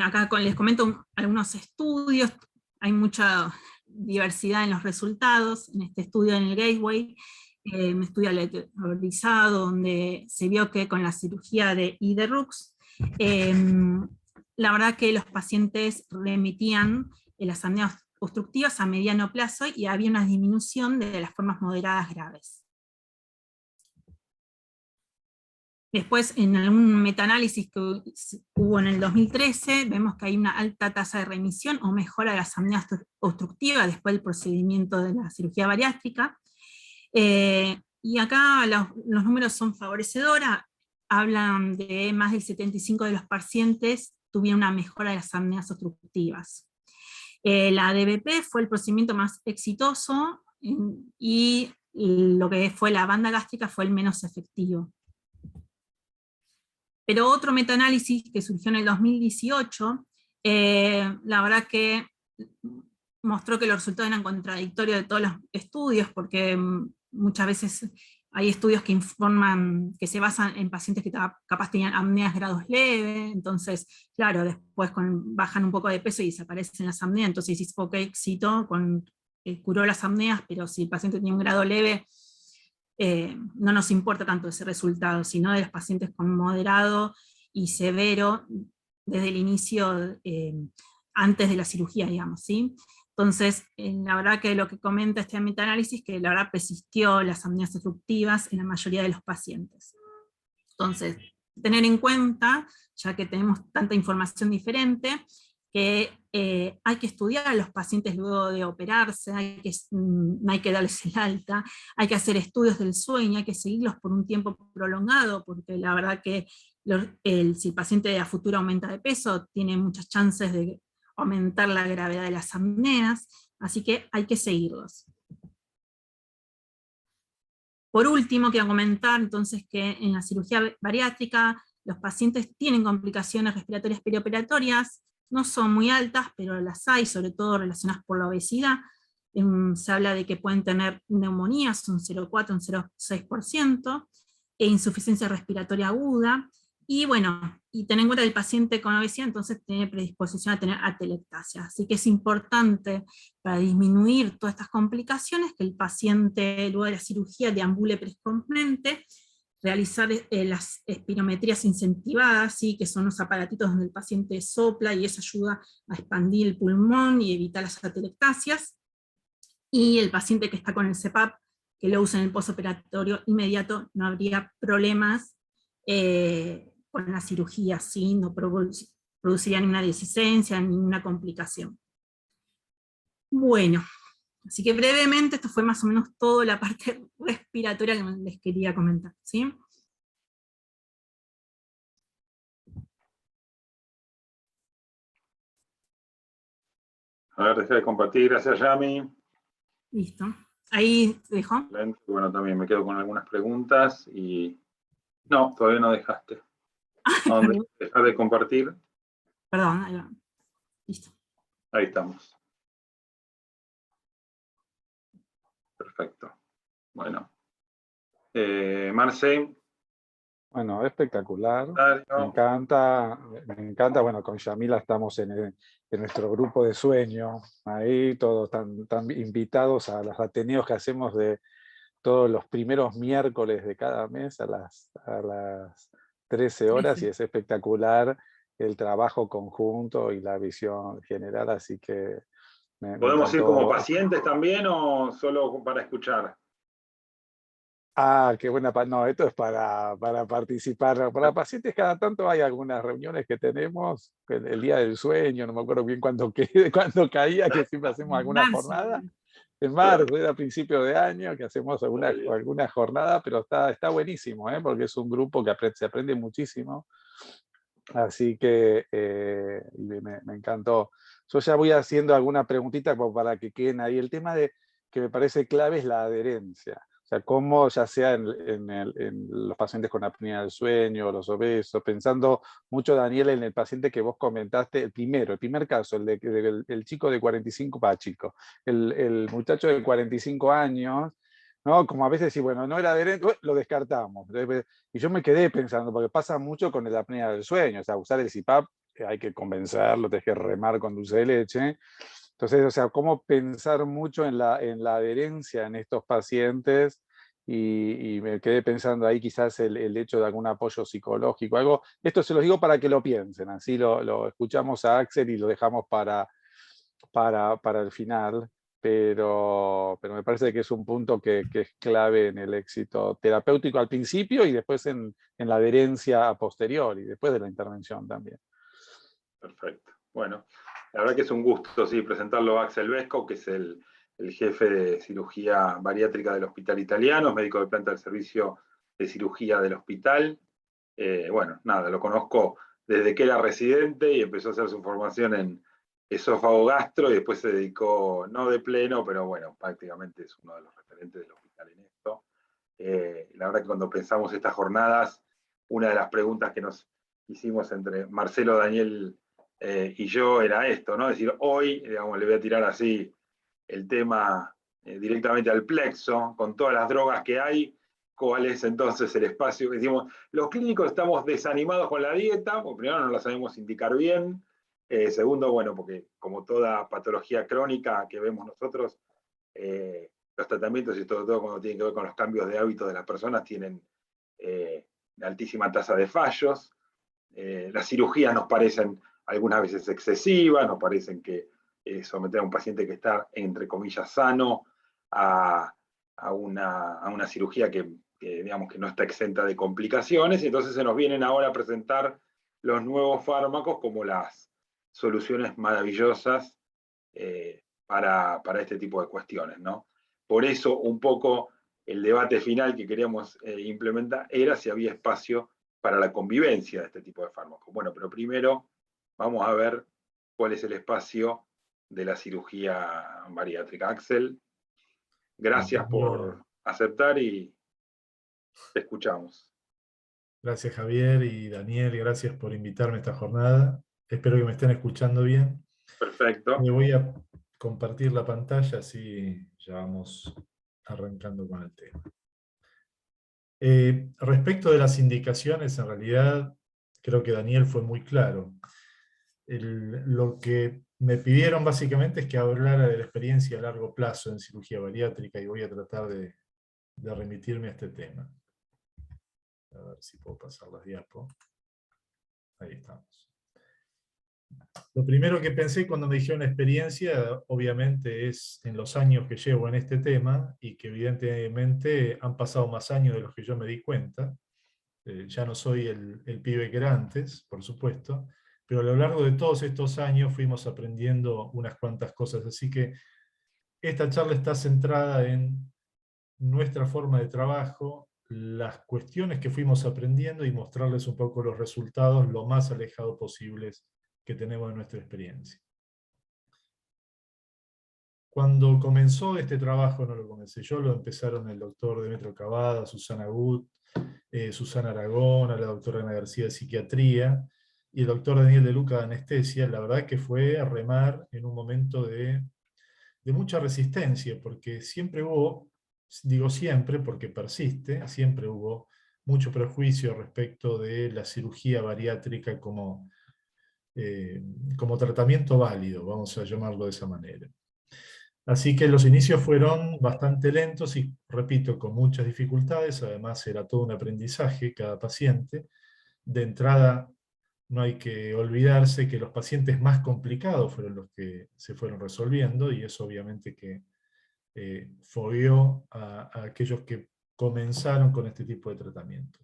Speaker 6: Acá les comento algunos estudios, hay mucha diversidad en los resultados. En este estudio en el Gateway, un estudio aleatorizado donde se vio que con la cirugía de Iderux, la verdad que los pacientes remitían las apneas obstructivas a mediano plazo y había una disminución de las formas moderadas graves. Después, en algún metaanálisis que hubo en el 2013, vemos que hay una alta tasa de remisión o mejora de las apneas obstructivas después del procedimiento de la cirugía bariátrica. Y acá los números son favorecedores, hablan de más del 75% de los pacientes tuvieron una mejora de las apneas obstructivas. La DBP fue el procedimiento más exitoso y lo que fue la banda gástrica fue el menos efectivo. Pero otro metaanálisis que surgió en el 2018, la verdad que mostró que los resultados eran contradictorios de todos los estudios, porque muchas veces hay estudios que informan, que se basan en pacientes que capaz tenían apneas grados leves, entonces, claro, después bajan un poco de peso y desaparecen las apneas, entonces dices, ok, éxito, curó las apneas, pero si el paciente tenía un grado leve, no nos importa tanto ese resultado, sino de los pacientes con moderado y severo desde el inicio, antes de la cirugía, digamos, ¿sí? Entonces, la verdad que lo que comenta este metaanálisis, que la verdad persistió las apneas obstructivas en la mayoría de los pacientes. Entonces, tener en cuenta, ya que tenemos tanta información diferente, que hay que estudiar a los pacientes luego de operarse, no hay que darles el alta, hay que hacer estudios del sueño, hay que seguirlos por un tiempo prolongado, porque la verdad que si el paciente a futuro aumenta de peso, tiene muchas chances de aumentar la gravedad de las apneas, así que hay que seguirlos. Por último, quiero comentar entonces que en la cirugía bariátrica los pacientes tienen complicaciones respiratorias perioperatorias, no son muy altas, pero las hay, sobre todo relacionadas por la obesidad. Se habla de que pueden tener neumonías, un 0,4, un 0,6%, e insuficiencia respiratoria aguda, y bueno, y tener en cuenta que el paciente con obesidad entonces tiene predisposición a tener atelectasia, así que es importante para disminuir todas estas complicaciones que el paciente luego de la cirugía deambule precozmente, realizar las espirometrías incentivadas, ¿sí? Que son los aparatitos donde el paciente sopla y eso ayuda a expandir el pulmón y evitar las atelectasias, y el paciente que está con el CPAP, que lo usa en el postoperatorio inmediato, no habría problemas con la cirugía, ¿sí? No produciría ninguna dehiscencia, ninguna complicación. Bueno, así que brevemente esto fue más o menos toda la parte respiratoria que les quería comentar, ¿sí?
Speaker 1: A ver, deja de compartir, gracias Yami.
Speaker 6: Listo. Ahí dejo.
Speaker 1: Bueno, también me quedo con algunas preguntas y... No, todavía no dejaste. ¿Dónde? Dejar de compartir.
Speaker 6: Perdón, ahí va. Listo.
Speaker 1: Ahí estamos. Perfecto. Bueno. Marce.
Speaker 7: Bueno, espectacular.
Speaker 1: Dario.
Speaker 7: Me encanta. Bueno, con Yamila estamos en nuestro grupo de sueño. Ahí todos están invitados a los ateneos que hacemos de todos los primeros miércoles de cada mes a las 13 horas, y es espectacular el trabajo conjunto y la visión general, así que
Speaker 1: ¿Podemos ir como pacientes también o solo para escuchar?
Speaker 7: Ah, qué buena. No, esto es para participar. Para pacientes cada tanto hay algunas reuniones que tenemos, el día del sueño, no me acuerdo bien cuándo caía, que siempre hacemos alguna jornada. En marzo, era a principio de año, que hacemos alguna jornada, pero está buenísimo, porque es un grupo que se aprende muchísimo. Así que me encantó. Yo ya voy haciendo alguna preguntita como para que queden ahí. El tema que me parece clave es la adherencia. O sea, cómo ya sea en los pacientes con apnea del sueño, los obesos, pensando mucho, Daniel, en el paciente que vos comentaste, el primer caso, el chico de 45, el muchacho de 45 años, ¿no? Como a veces sí, bueno, no era adherente, lo descartamos. Y yo me quedé pensando, porque pasa mucho con la apnea del sueño, o sea, usar el CPAP, hay que convencerlo, tenés que remar con dulce de leche. Entonces, o sea, cómo pensar mucho en la adherencia en estos pacientes, y me quedé pensando ahí quizás el hecho de algún apoyo psicológico, algo. Esto se los digo para que lo piensen, así lo escuchamos a Axel y lo dejamos para el final, pero me parece que es un punto que es clave en el éxito terapéutico al principio y después en la adherencia a posteriori, y después de la intervención también.
Speaker 1: Perfecto. Bueno, la verdad que es un gusto, sí, presentarlo a Axel Vesco, que es el jefe de cirugía bariátrica del Hospital Italiano, médico de planta del servicio de cirugía del hospital. Bueno, nada, lo conozco desde que era residente y empezó a hacer su formación en esófago gastro y después se dedicó, no de pleno, pero bueno, prácticamente es uno de los referentes del hospital en esto. La verdad que cuando pensamos estas jornadas, una de las preguntas que nos hicimos entre Marcelo, Daniel y yo era esto, ¿no? Es decir, hoy, digamos, le voy a tirar así el tema directamente al plexo, con todas las drogas que hay, ¿cuál es entonces el espacio? Decimos, los clínicos estamos desanimados con la dieta, porque primero no la sabemos indicar bien, segundo, bueno, porque como toda patología crónica que vemos nosotros, los tratamientos y todo cuando tienen que ver con los cambios de hábitos de las personas tienen altísima tasa de fallos. Las cirugías nos parecen algunas veces excesivas, nos parecen que someter a un paciente que está, entre comillas, sano a una cirugía que digamos que no está exenta de complicaciones, y entonces se nos vienen ahora a presentar los nuevos fármacos como las soluciones maravillosas para este tipo de cuestiones, ¿no? Por eso un poco el debate final que queríamos implementar era si había espacio para la convivencia de este tipo de fármacos. Bueno, pero primero vamos a ver cuál es el espacio de la cirugía bariátrica. Axel, gracias por aceptar y te escuchamos.
Speaker 8: Gracias, Javier y Daniel, gracias por invitarme a esta jornada. Espero que me estén escuchando bien.
Speaker 1: Perfecto.
Speaker 8: Voy a compartir la pantalla, así ya vamos arrancando con el tema. Respecto de las indicaciones, en realidad creo que Daniel fue muy claro. Lo que me pidieron básicamente es que hablara de la experiencia a largo plazo en cirugía bariátrica, y voy a tratar de remitirme a este tema. A ver si puedo pasar las diapos. Ahí estamos. Lo primero que pensé cuando me dijeron experiencia, obviamente, es en los años que llevo en este tema, y que evidentemente han pasado más años de los que yo me di cuenta. Ya no soy el pibe que era antes, por supuesto, pero a lo largo de todos estos años fuimos aprendiendo unas cuantas cosas, así que esta charla está centrada en nuestra forma de trabajo, las cuestiones que fuimos aprendiendo, y mostrarles un poco los resultados lo más alejados posibles que tenemos de nuestra experiencia. Cuando comenzó este trabajo, no lo comencé yo, lo empezaron el doctor Demetrio Cavada, Susana Gut, Susana Aragona, la doctora Ana García de Psiquiatría, y el doctor Daniel de Luca de Anestesia. La verdad que fue a remar en un momento de mucha resistencia, porque siempre hubo, digo siempre porque persiste, siempre hubo mucho prejuicio respecto de la cirugía bariátrica como tratamiento válido, vamos a llamarlo de esa manera. Así que los inicios fueron bastante lentos y, repito, con muchas dificultades. Además era todo un aprendizaje cada paciente. De entrada, no hay que olvidarse que los pacientes más complicados fueron los que se fueron resolviendo, y eso obviamente que fogueó a aquellos que comenzaron con este tipo de tratamiento.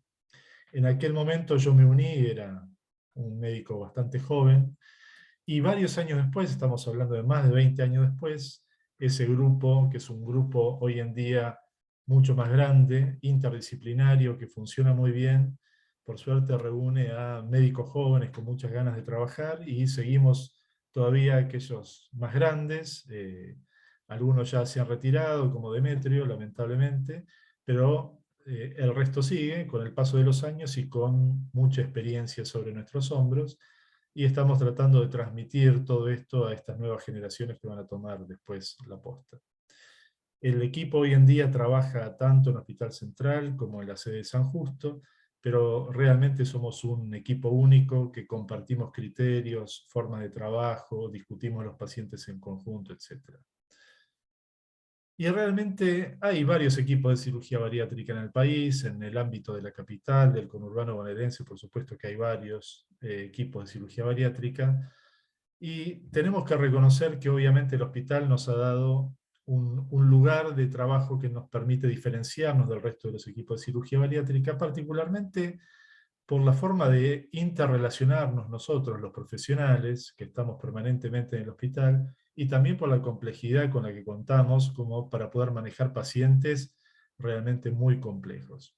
Speaker 8: En aquel momento yo me uní, era un médico bastante joven, y varios años después, estamos hablando de más de 20 años después, ese grupo, que es un grupo hoy en día mucho más grande, interdisciplinario, que funciona muy bien, por suerte reúne a médicos jóvenes con muchas ganas de trabajar, y seguimos todavía aquellos más grandes, algunos ya se han retirado, como Demetrio, lamentablemente, pero el resto sigue con el paso de los años y con mucha experiencia sobre nuestros hombros, y estamos tratando de transmitir todo esto a estas nuevas generaciones que van a tomar después la posta. El equipo hoy en día trabaja tanto en Hospital Central como en la sede de San Justo, pero realmente somos un equipo único que compartimos criterios, formas de trabajo, discutimos los pacientes en conjunto, etc. Y realmente hay varios equipos de cirugía bariátrica en el país, en el ámbito de la capital, del conurbano bonaerense, por supuesto que hay varios equipos de cirugía bariátrica, y tenemos que reconocer que obviamente el hospital nos ha dado un lugar de trabajo que nos permite diferenciarnos del resto de los equipos de cirugía bariátrica, particularmente por la forma de interrelacionarnos nosotros, los profesionales, que estamos permanentemente en el hospital, y también por la complejidad con la que contamos como para poder manejar pacientes realmente muy complejos.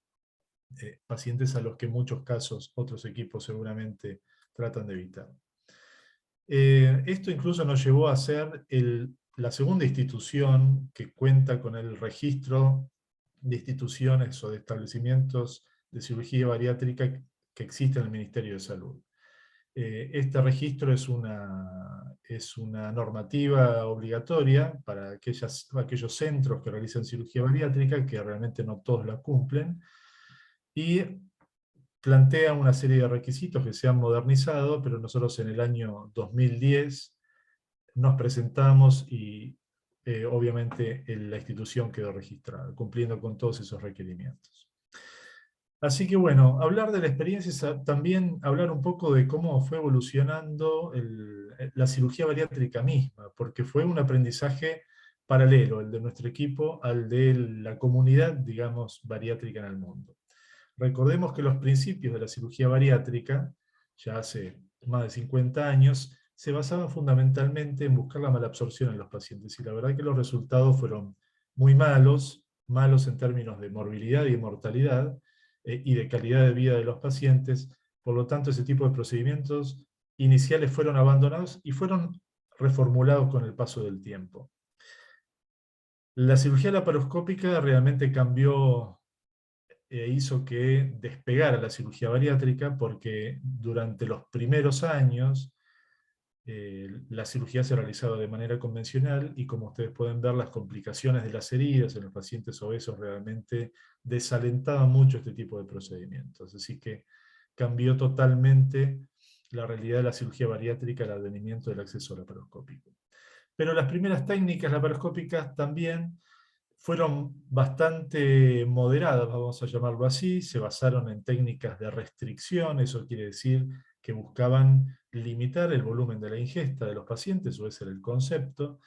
Speaker 8: Pacientes a los que en muchos casos otros equipos seguramente tratan de evitar. Esto incluso nos llevó a ser la segunda institución que cuenta con el registro de instituciones o de establecimientos de cirugía bariátrica que existe en el Ministerio de Salud. Este registro es una normativa obligatoria para aquellos centros que realizan cirugía bariátrica, que realmente no todos la cumplen, y plantea una serie de requisitos que se han modernizado, pero nosotros en el año 2010 nos presentamos y obviamente la institución quedó registrada, cumpliendo con todos esos requerimientos. Así que bueno, hablar de la experiencia es también hablar un poco de cómo fue evolucionando la cirugía bariátrica misma, porque fue un aprendizaje paralelo, el de nuestro equipo, al de la comunidad, digamos, bariátrica en el mundo. Recordemos que los principios de la cirugía bariátrica, ya hace más de 50 años, se basaban fundamentalmente en buscar la malabsorción en los pacientes, y la verdad que los resultados fueron muy malos en términos de morbilidad y mortalidad, y de calidad de vida de los pacientes. Por lo tanto, ese tipo de procedimientos iniciales fueron abandonados y fueron reformulados con el paso del tiempo. La cirugía laparoscópica realmente cambió e hizo que despegara la cirugía bariátrica, porque durante los primeros años la cirugía se realizaba de manera convencional, y como ustedes pueden ver, las complicaciones de las heridas en los pacientes obesos realmente desalentaban mucho este tipo de procedimientos. Así que cambió totalmente la realidad de la cirugía bariátrica al advenimiento del acceso laparoscópico. Pero las primeras técnicas laparoscópicas también fueron bastante moderadas, vamos a llamarlo así, se basaron en técnicas de restricción, eso quiere decir que buscaban limitar el volumen de la ingesta de los pacientes, o ese era el concepto.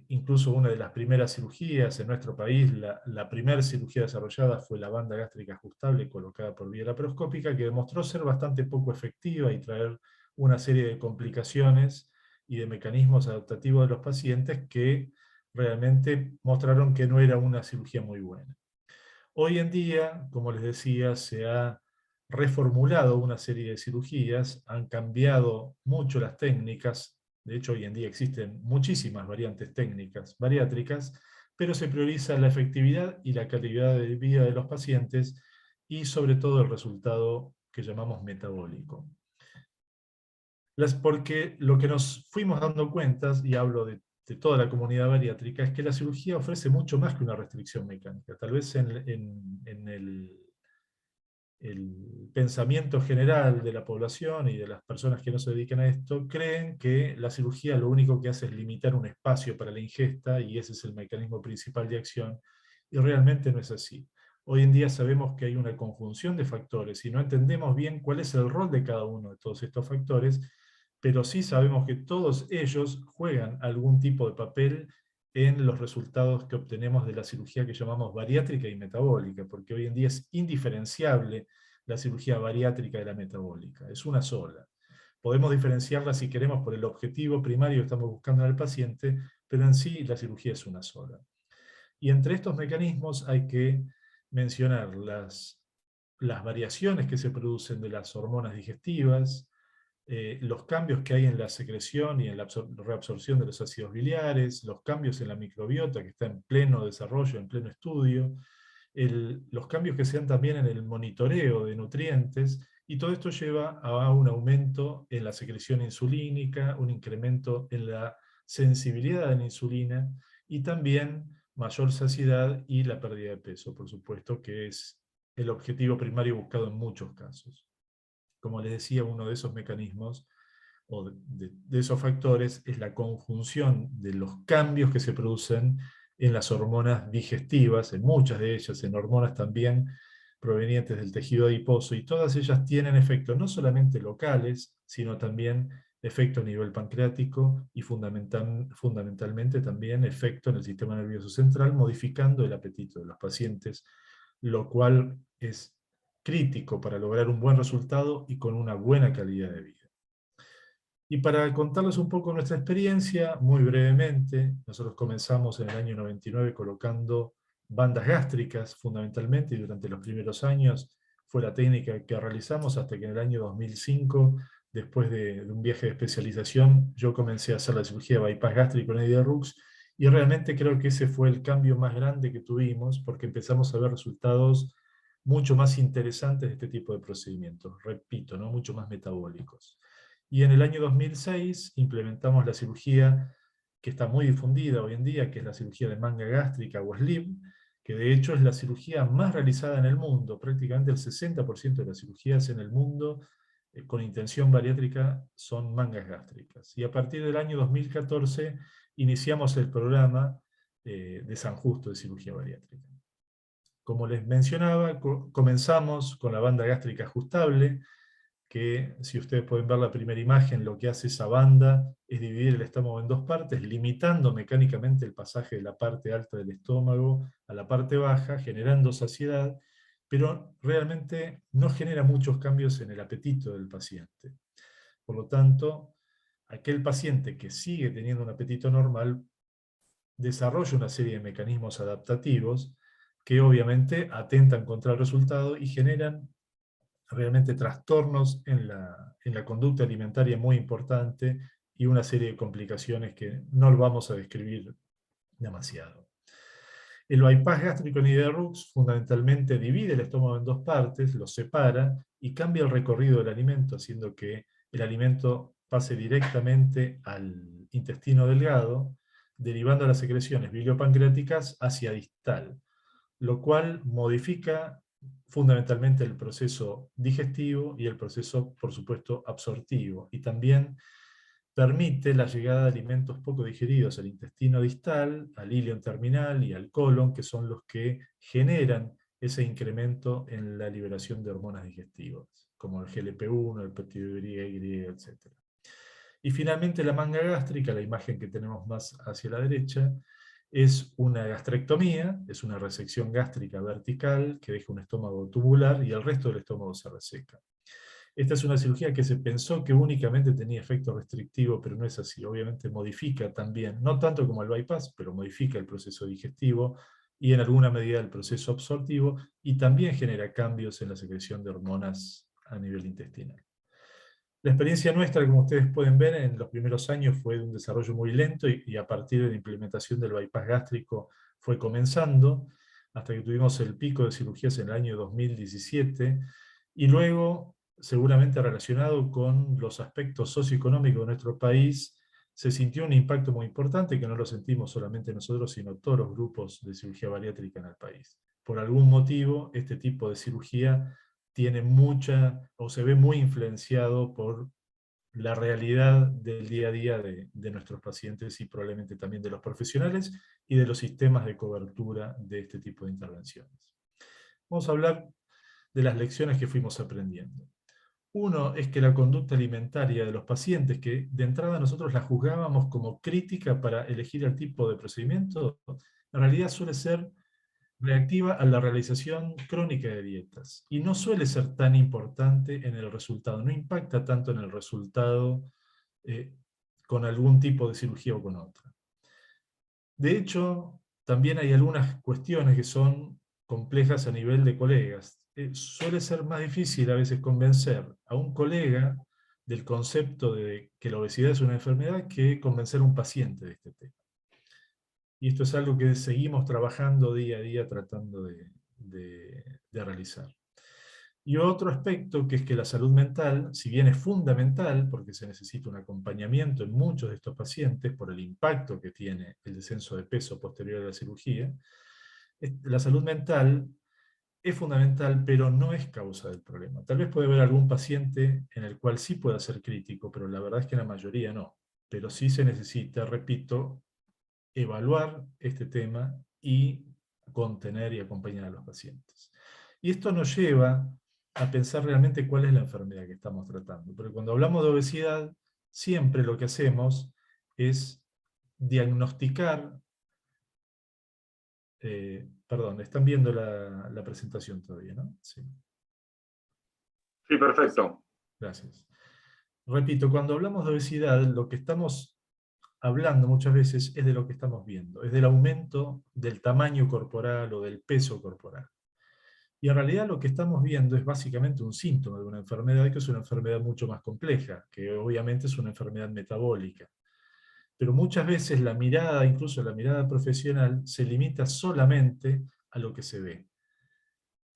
Speaker 8: Incluso una de las primeras cirugías en nuestro país, la primera cirugía desarrollada fue la banda gástrica ajustable colocada por vía laparoscópica, que demostró ser bastante poco efectiva y traer una serie de complicaciones y de mecanismos adaptativos de los pacientes que realmente mostraron que no era una cirugía muy buena. Hoy en día, como les decía, se ha reformulado una serie de cirugías, han cambiado mucho las técnicas, de hecho hoy en día existen muchísimas variantes técnicas bariátricas, pero se prioriza la efectividad y la calidad de vida de los pacientes, y sobre todo el resultado que llamamos metabólico. Porque lo que nos fuimos dando cuenta, y hablo de toda la comunidad bariátrica, es que la cirugía ofrece mucho más que una restricción mecánica. Tal vez en el pensamiento general de la población y de las personas que no se dedican a esto, creen que la cirugía lo único que hace es limitar un espacio para la ingesta, y ese es el mecanismo principal de acción, y realmente no es así. Hoy en día sabemos que hay una conjunción de factores, y no entendemos bien cuál es el rol de cada uno de todos estos factores, pero sí sabemos que todos ellos juegan algún tipo de papel en los resultados que obtenemos de la cirugía que llamamos bariátrica y metabólica, porque hoy en día es indiferenciable la cirugía bariátrica de la metabólica, es una sola. Podemos diferenciarla si queremos por el objetivo primario que estamos buscando en el paciente, pero en sí la cirugía es una sola. Y entre estos mecanismos hay que mencionar las variaciones que se producen de las hormonas digestivas, los cambios que hay en la secreción y en la reabsorción de los ácidos biliares, los cambios en la microbiota que está en pleno desarrollo, en pleno estudio, los cambios que se dan también en el monitoreo de nutrientes, y todo esto lleva a un aumento en la secreción insulínica, un incremento en la sensibilidad a la insulina, y también mayor saciedad y la pérdida de peso, por supuesto, que es el objetivo primario buscado en muchos casos. Como les decía, uno de esos mecanismos o de esos factores es la conjunción de los cambios que se producen en las hormonas digestivas, en muchas de ellas, en hormonas también provenientes del tejido adiposo, y todas ellas tienen efectos no solamente locales, sino también efecto a nivel pancreático y fundamentalmente también efecto en el sistema nervioso central, modificando el apetito de los pacientes, lo cual es crítico para lograr un buen resultado y con una buena calidad de vida. Y para contarles un poco nuestra experiencia, muy brevemente, nosotros comenzamos en el año 99 colocando bandas gástricas fundamentalmente, y durante los primeros años fue la técnica que realizamos hasta que en el año 2005, después de un viaje de especialización, yo comencé a hacer la cirugía de bypass gástrico en Edia-Rux, y realmente creo que ese fue el cambio más grande que tuvimos, porque empezamos a ver resultados mucho más interesantes de este tipo de procedimientos, repito, ¿no? Mucho más metabólicos. Y en el año 2006 implementamos la cirugía que está muy difundida hoy en día, que es la cirugía de manga gástrica o sleeve, que de hecho es la cirugía más realizada en el mundo. Prácticamente el 60% de las cirugías en el mundo con intención bariátrica son mangas gástricas. Y a partir del año 2014 iniciamos el programa de San Justo de cirugía bariátrica. Como les mencionaba, comenzamos con la banda gástrica ajustable, que si ustedes pueden ver la primera imagen, lo que hace esa banda es dividir el estómago en dos partes, limitando mecánicamente el pasaje de la parte alta del estómago a la parte baja, generando saciedad, pero realmente no genera muchos cambios en el apetito del paciente. Por lo tanto, aquel paciente que sigue teniendo un apetito normal desarrolla una serie de mecanismos adaptativos que obviamente atentan contra el resultado y generan realmente trastornos en la conducta alimentaria muy importante y una serie de complicaciones que no lo vamos a describir demasiado. El bypass gástrico en Edia-Rux fundamentalmente divide el estómago en dos partes, lo separa y cambia el recorrido del alimento, haciendo que el alimento pase directamente al intestino delgado, derivando las secreciones biliopancreáticas hacia distal, lo cual modifica fundamentalmente el proceso digestivo y el proceso, por supuesto, absortivo, y también permite la llegada de alimentos poco digeridos al intestino distal, al ilion terminal y al colon, que son los que generan ese incremento en la liberación de hormonas digestivas, como el GLP-1, el peptidogrina, etc. Y finalmente la manga gástrica, la imagen que tenemos más hacia la derecha, es una gastrectomía, es una resección gástrica vertical que deja un estómago tubular y el resto del estómago se reseca. Esta es una cirugía que se pensó que únicamente tenía efecto restrictivo, pero no es así. Obviamente modifica también, no tanto como el bypass, pero modifica el proceso digestivo y en alguna medida el proceso absortivo, y también genera cambios en la secreción de hormonas a nivel intestinal. La experiencia nuestra, como ustedes pueden ver, en los primeros años fue de un desarrollo muy lento y a partir de la implementación del bypass gástrico fue comenzando, hasta que tuvimos el pico de cirugías en el año 2017, y luego, seguramente relacionado con los aspectos socioeconómicos de nuestro país, se sintió un impacto muy importante, que no lo sentimos solamente nosotros, sino todos los grupos de cirugía bariátrica en el país. Por algún motivo, este tipo de cirugía tiene mucha, o se ve muy influenciado por la realidad del día a día de nuestros pacientes y probablemente también de los profesionales y de los sistemas de cobertura de este tipo de intervenciones. Vamos a hablar de las lecciones que fuimos aprendiendo. Uno es que la conducta alimentaria de los pacientes, que de entrada nosotros la juzgábamos como crítica para elegir el tipo de procedimiento, en realidad suele ser reactiva a la realización crónica de dietas, y no suele ser tan importante en el resultado, no impacta tanto en el resultado con algún tipo de cirugía o con otra. De hecho, también hay algunas cuestiones que son complejas a nivel de colegas. Suele ser más difícil a veces convencer a un colega del concepto de que la obesidad es una enfermedad que convencer a un paciente de este tema. Y esto es algo que seguimos trabajando día a día tratando de de realizar. Y otro aspecto, que es que la salud mental, si bien es fundamental, porque se necesita un acompañamiento en muchos de estos pacientes por el impacto que tiene el descenso de peso posterior a la cirugía, la salud mental es fundamental, pero no es causa del problema. Tal vez puede haber algún paciente en el cual sí pueda ser crítico, pero la verdad es que la mayoría no. Pero sí se necesita, repito, evaluar este tema y contener y acompañar a los pacientes. Y esto nos lleva a pensar realmente cuál es la enfermedad que estamos tratando. Porque cuando hablamos de obesidad, siempre lo que hacemos es diagnosticar. Perdón, están viendo la presentación todavía, ¿no? Sí.
Speaker 1: Sí, perfecto.
Speaker 8: Gracias. Repito, cuando hablamos de obesidad, lo que estamos hablando muchas veces es de lo que estamos viendo, es del aumento del tamaño corporal o del peso corporal. Y en realidad lo que estamos viendo es básicamente un síntoma de una enfermedad, que es una enfermedad mucho más compleja, que obviamente es una enfermedad metabólica. Pero muchas veces la mirada, incluso la mirada profesional, se limita solamente a lo que se ve.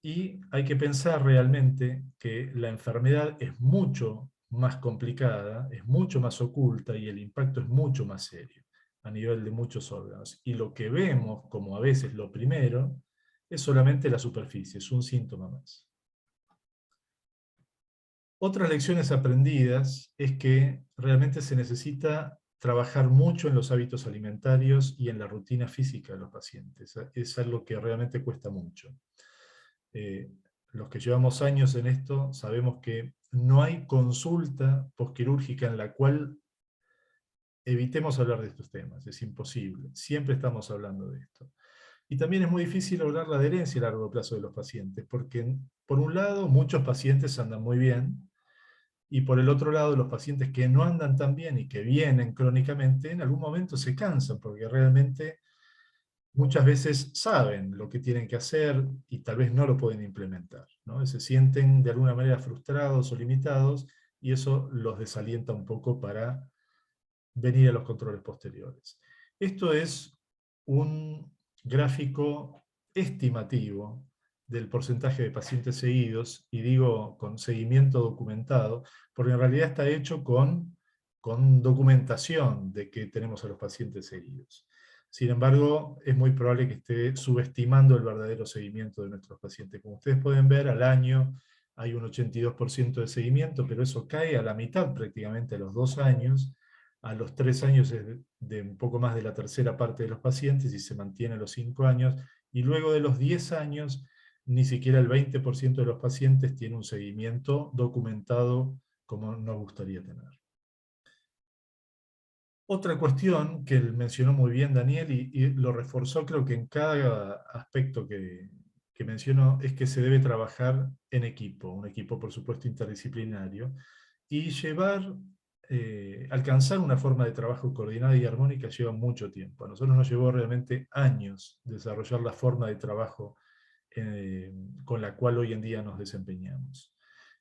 Speaker 8: Y hay que pensar realmente que la enfermedad es mucho más complicada, es mucho más oculta y el impacto es mucho más serio a nivel de muchos órganos. Y lo que vemos como a veces lo primero es solamente la superficie, es un síntoma más. Otras lecciones aprendidas es que realmente se necesita trabajar mucho en los hábitos alimentarios y en la rutina física de los pacientes. Es algo que realmente cuesta mucho. Los que llevamos años en esto sabemos que no hay consulta posquirúrgica en la cual evitemos hablar de estos temas, es imposible. Siempre estamos hablando de esto. Y también es muy difícil lograr la adherencia a largo plazo de los pacientes, porque por un lado muchos pacientes andan muy bien, y por el otro lado los pacientes que no andan tan bien y que vienen crónicamente, en algún momento se cansan, porque realmente muchas veces saben lo que tienen que hacer y tal vez no lo pueden implementar, ¿no? Se sienten de alguna manera frustrados o limitados, y eso los desalienta un poco para venir a los controles posteriores. Esto es un gráfico estimativo del porcentaje de pacientes seguidos, y digo con seguimiento documentado, porque en realidad está hecho con documentación de que tenemos a los pacientes seguidos. Sin embargo, es muy probable que esté subestimando el verdadero seguimiento de nuestros pacientes. Como ustedes pueden ver, al año hay un 82% de seguimiento, pero eso cae a la mitad prácticamente a los 2 años, a los 3 años es de un poco más de la tercera parte de los pacientes y se mantiene a los 5 años, y luego de los 10 años ni siquiera el 20% de los pacientes tiene un seguimiento documentado como nos gustaría tener. Otra cuestión que mencionó muy bien Daniel y lo reforzó creo que en cada aspecto que mencionó, es que se debe trabajar en equipo, un equipo por supuesto interdisciplinario, y alcanzar una forma de trabajo coordinada y armónica lleva mucho tiempo. A nosotros nos llevó realmente años desarrollar la forma de trabajo con la cual hoy en día nos desempeñamos.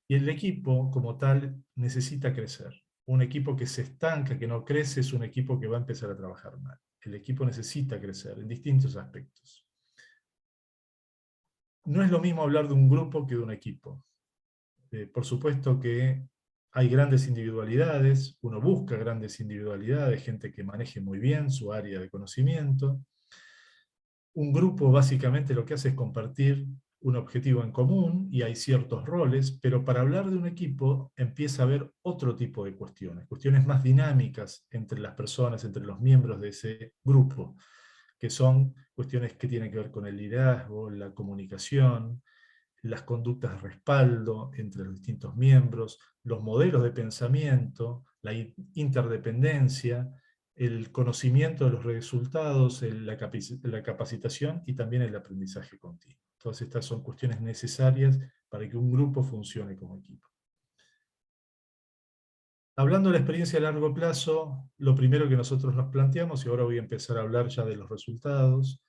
Speaker 8: Y el equipo como tal necesita crecer. Un equipo que se estanca, que no crece, es un equipo que va a empezar a trabajar mal. El equipo necesita crecer en distintos aspectos. No es lo mismo hablar de un grupo que de un equipo. Por supuesto que hay grandes individualidades, uno busca grandes individualidades, gente que maneje muy bien su área de conocimiento. Un grupo básicamente lo que hace es compartir un objetivo en común y hay ciertos roles, pero para hablar de un equipo empieza a haber otro tipo de cuestiones más dinámicas entre las personas, entre los miembros de ese grupo, que son cuestiones que tienen que ver con el liderazgo, la comunicación, las conductas de respaldo entre los distintos miembros, los modelos de pensamiento, la interdependencia, el conocimiento de los resultados, la capacitación y también el aprendizaje continuo. Todas estas son cuestiones necesarias para que un grupo funcione como equipo. Hablando de la experiencia a largo plazo, lo primero que nosotros nos planteamos, y ahora voy a empezar a hablar ya de los resultados,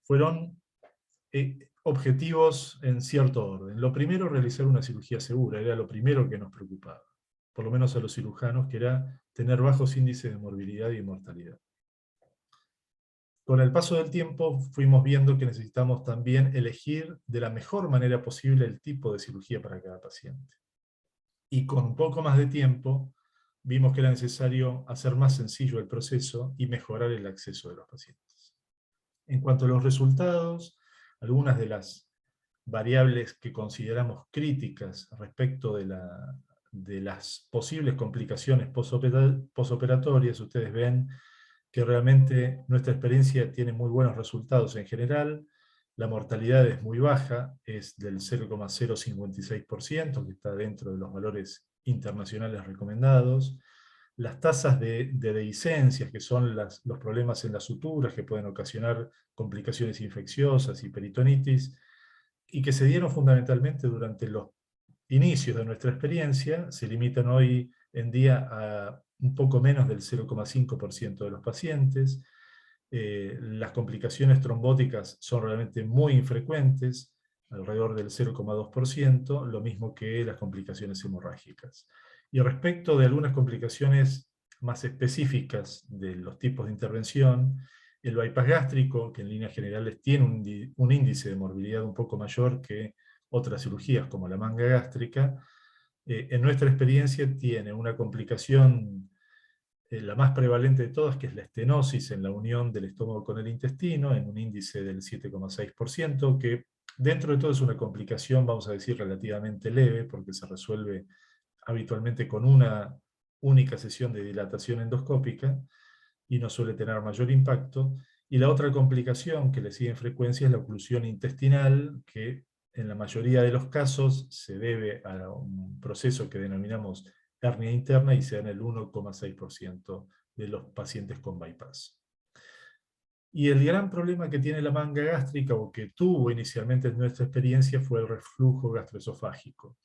Speaker 8: fueron objetivos en cierto orden. Lo primero, realizar una cirugía segura, era lo primero que nos preocupaba, por lo menos a los cirujanos, que era tener bajos índices de morbilidad y mortalidad. Con el paso del tiempo fuimos viendo que necesitamos también elegir de la mejor manera posible el tipo de cirugía para cada paciente. Y con poco más de tiempo vimos que era necesario hacer más sencillo el proceso y mejorar el acceso de los pacientes. En cuanto a los resultados, algunas de las variables que consideramos críticas respecto de las posibles complicaciones posoperatorias, ustedes ven que realmente nuestra experiencia tiene muy buenos resultados en general. La mortalidad es muy baja, es del 0,056%, que está dentro de los valores internacionales recomendados. Las tasas de dehiscencias, que son los problemas en las suturas que pueden ocasionar complicaciones infecciosas y peritonitis, y que se dieron fundamentalmente durante los inicios de nuestra experiencia, se limitan hoy en día a un poco menos del 0,5% de los pacientes. Las complicaciones trombóticas son realmente muy infrecuentes, alrededor del 0,2%, lo mismo que las complicaciones hemorrágicas. Y respecto de algunas complicaciones más específicas de los tipos de intervención, el bypass gástrico, que en líneas generales tiene un índice de morbilidad un poco mayor que otras cirugías como la manga gástrica, en nuestra experiencia tiene una complicación, la más prevalente de todas, que es la estenosis en la unión del estómago con el intestino, en un índice del 7,6%, que dentro de todo es una complicación, vamos a decir, relativamente leve, porque se resuelve habitualmente con una única sesión de dilatación endoscópica, y no suele tener mayor impacto. Y la otra complicación que le sigue en frecuencia es la oclusión intestinal, que en la mayoría de los casos se debe a un proceso que denominamos hernia interna y se da en el 1,6% de los pacientes con bypass. Y el gran problema que tiene la manga gástrica, o que tuvo inicialmente en nuestra experiencia, fue el reflujo gastroesofágico.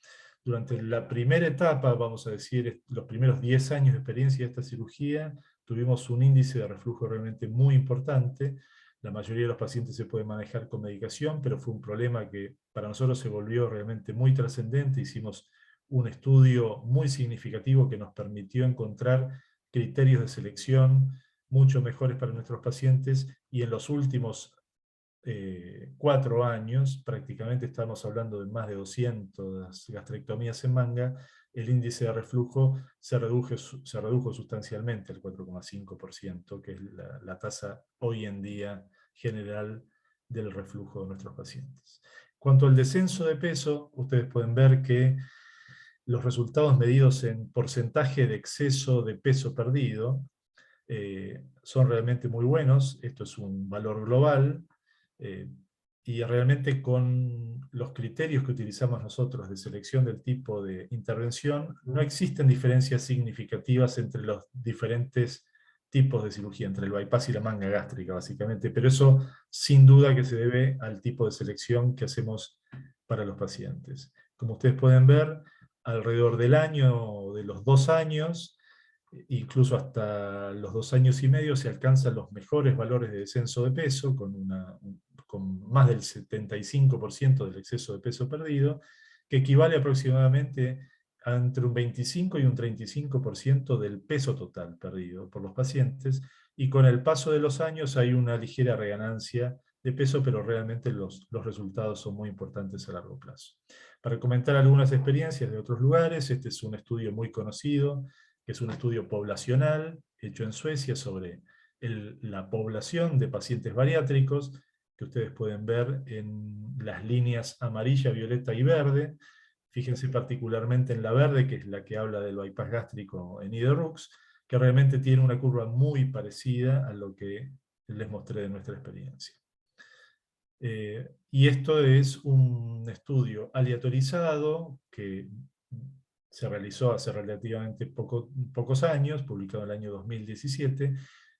Speaker 8: Durante la primera etapa, vamos a decir, los primeros 10 años de experiencia de esta cirugía, tuvimos un índice de reflujo realmente muy importante. La mayoría de los pacientes se puede manejar con medicación, pero fue un problema que para nosotros se volvió realmente muy trascendente. Hicimos un estudio muy significativo que nos permitió encontrar criterios de selección mucho mejores para nuestros pacientes, y en los últimos 4 años, prácticamente estamos hablando de más de 200 gastrectomías en manga, el índice de reflujo se redujo sustancialmente al 4,5%, que es la tasa hoy en día general del reflujo de nuestros pacientes. Cuanto al descenso de peso, ustedes pueden ver que los resultados medidos en porcentaje de exceso de peso perdido son realmente muy buenos. Esto es un valor global, y realmente con los criterios que utilizamos nosotros de selección del tipo de intervención, no existen diferencias significativas entre los diferentes tipos de cirugía, entre el bypass y la manga gástrica básicamente, pero eso sin duda que se debe al tipo de selección que hacemos para los pacientes. Como ustedes pueden ver, alrededor del año, de los 2 años, incluso hasta los 2 años y medio, se alcanzan los mejores valores de descenso de peso, con más del 75% del exceso de peso perdido, que equivale aproximadamente a entre un 25 y un 35% del peso total perdido por los pacientes, y con el paso de los años hay una ligera reganancia de peso, pero realmente los resultados son muy importantes a largo plazo. Para comentar algunas experiencias de otros lugares, este es un estudio muy conocido, que es un estudio poblacional hecho en Suecia sobre la población de pacientes bariátricos, que ustedes pueden ver en las líneas amarilla, violeta y verde. Fíjense particularmente en la verde, que es la que habla del bypass gástrico en Iderux, que realmente tiene una curva muy parecida a lo que les mostré de nuestra experiencia. Y esto es un estudio aleatorizado que se realizó hace relativamente pocos años, publicado en el año 2017,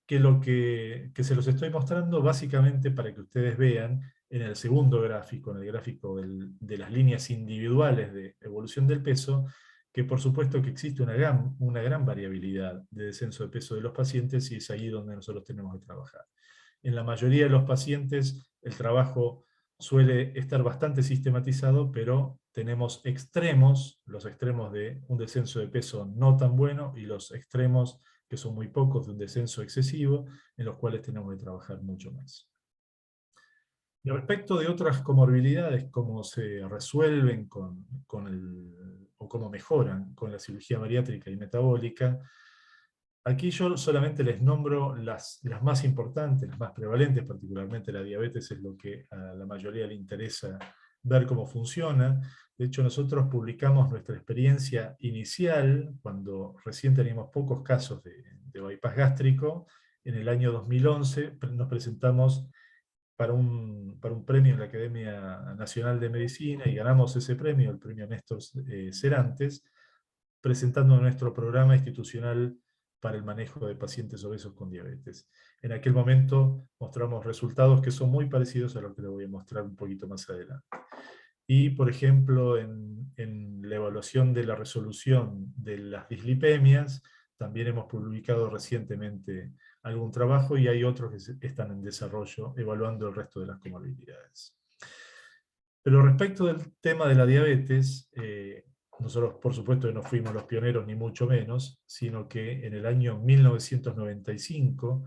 Speaker 8: que se los estoy mostrando básicamente para que ustedes vean en el segundo gráfico, en el gráfico de las líneas individuales de evolución del peso, que por supuesto que existe una gran variabilidad de descenso de peso de los pacientes, y es ahí donde nosotros tenemos que trabajar. En la mayoría de los pacientes el trabajo suele estar bastante sistematizado, pero tenemos extremos, los extremos de un descenso de peso no tan bueno y los extremos que son muy pocos, de un descenso excesivo, en los cuales tenemos que trabajar mucho más. Y respecto de otras comorbilidades, cómo se resuelven o cómo mejoran con la cirugía bariátrica y metabólica, aquí yo solamente les nombro las más importantes, las más prevalentes, particularmente la diabetes es lo que a la mayoría le interesa ver cómo funciona. De hecho, nosotros publicamos nuestra experiencia inicial, cuando recién teníamos pocos casos de bypass gástrico. En el año 2011 nos presentamos para un premio en la Academia Nacional de Medicina, y ganamos ese premio, el premio Néstor Serantes, presentando nuestro programa institucional para el manejo de pacientes obesos con diabetes. En aquel momento mostramos resultados que son muy parecidos a lo que les voy a mostrar un poquito más adelante. Y, por ejemplo, en la evaluación de la resolución de las dislipemias, también hemos publicado recientemente algún trabajo, y hay otros que están en desarrollo, evaluando el resto de las comorbilidades. Pero respecto del tema de la diabetes, nosotros por supuesto no fuimos los pioneros, ni mucho menos, sino que en el año 1995,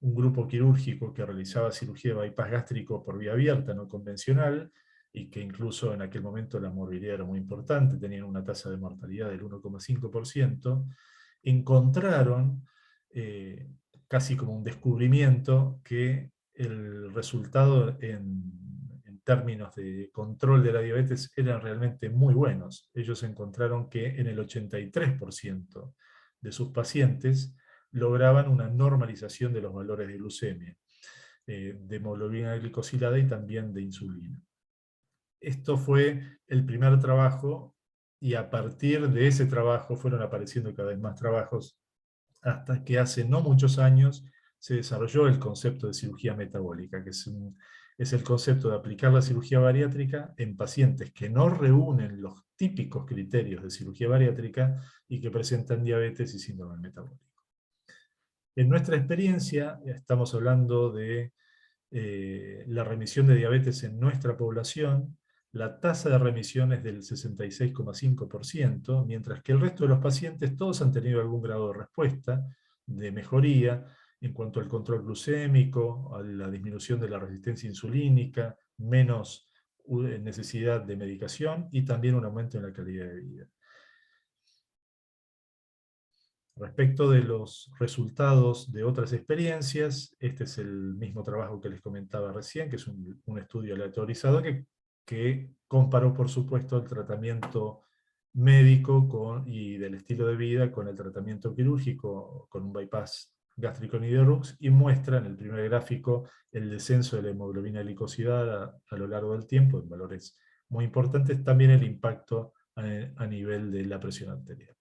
Speaker 8: un grupo quirúrgico que realizaba cirugía de bypass gástrico por vía abierta, no convencional, y que incluso en aquel momento la morbilidad era muy importante, tenían una tasa de mortalidad del 1,5%, encontraron, casi como un descubrimiento, que el resultado en términos de control de la diabetes eran realmente muy buenos. Ellos encontraron que en el 83% de sus pacientes lograban una normalización de los valores de glucemia, de hemoglobina glicosilada y también de insulina. Esto fue el primer trabajo, y a partir de ese trabajo fueron apareciendo cada vez más trabajos, hasta que hace no muchos años se desarrolló el concepto de cirugía metabólica, que es el concepto de aplicar la cirugía bariátrica en pacientes que no reúnen los típicos criterios de cirugía bariátrica y que presentan diabetes y síndrome metabólico. En nuestra experiencia, estamos hablando de la remisión de diabetes en nuestra población. La tasa de remisión es del 66,5%, mientras que el resto de los pacientes todos han tenido algún grado de respuesta, de mejoría, en cuanto al control glucémico, a la disminución de la resistencia insulínica, menos necesidad de medicación y también un aumento en la calidad de vida. Respecto de los resultados de otras experiencias, este es el mismo trabajo que les comentaba recién, que es un estudio aleatorizado que comparó, por supuesto, el tratamiento médico y del estilo de vida con el tratamiento quirúrgico, con un bypass gástrico Niederrux, y muestra en el primer gráfico el descenso de la hemoglobina glicosilada a lo largo del tiempo, en valores muy importantes, también el impacto a nivel de la presión arterial.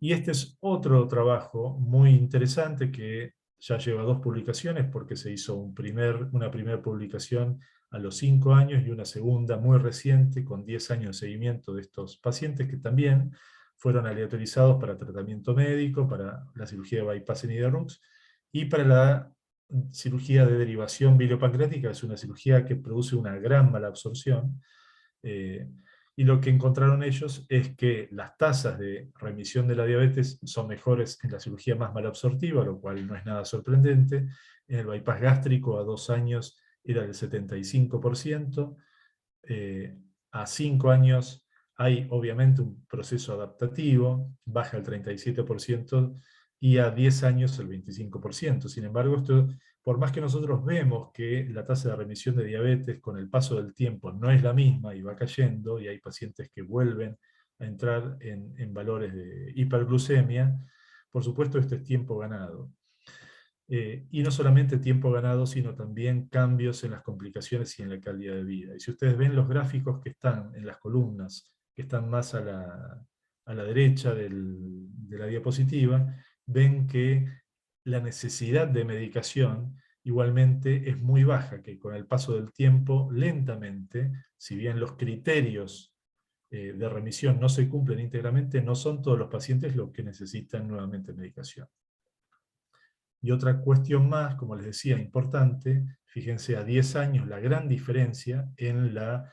Speaker 8: Y este es otro trabajo muy interesante que ya lleva 2 publicaciones, porque se hizo una primera publicación a los 5 años y una segunda muy reciente con 10 años de seguimiento de estos pacientes, que también fueron aleatorizados para tratamiento médico, para la cirugía de bypass en Niederrux y para la cirugía de derivación biliopancreática. Es una cirugía que produce una gran malabsorción. Y lo que encontraron ellos es que las tasas de remisión de la diabetes son mejores en la cirugía más malabsortiva, lo cual no es nada sorprendente. En el bypass gástrico a 2 años era del 75%, a 5 años hay obviamente un proceso adaptativo, baja el 37%, y a 10 años el 25%. Sin embargo, esto, por más que nosotros vemos que la tasa de remisión de diabetes con el paso del tiempo no es la misma y va cayendo, y hay pacientes que vuelven a entrar en valores de hiperglucemia, por supuesto esto es tiempo ganado. Y no solamente tiempo ganado, sino también cambios en las complicaciones y en la calidad de vida. Y si ustedes ven los gráficos que están en las columnas, que están más a la derecha de la diapositiva, ven que la necesidad de medicación igualmente es muy baja, que con el paso del tiempo, lentamente, si bien los criterios de remisión no se cumplen íntegramente, no son todos los pacientes los que necesitan nuevamente medicación. Y otra cuestión más, como les decía, importante, fíjense a 10 años la gran diferencia en la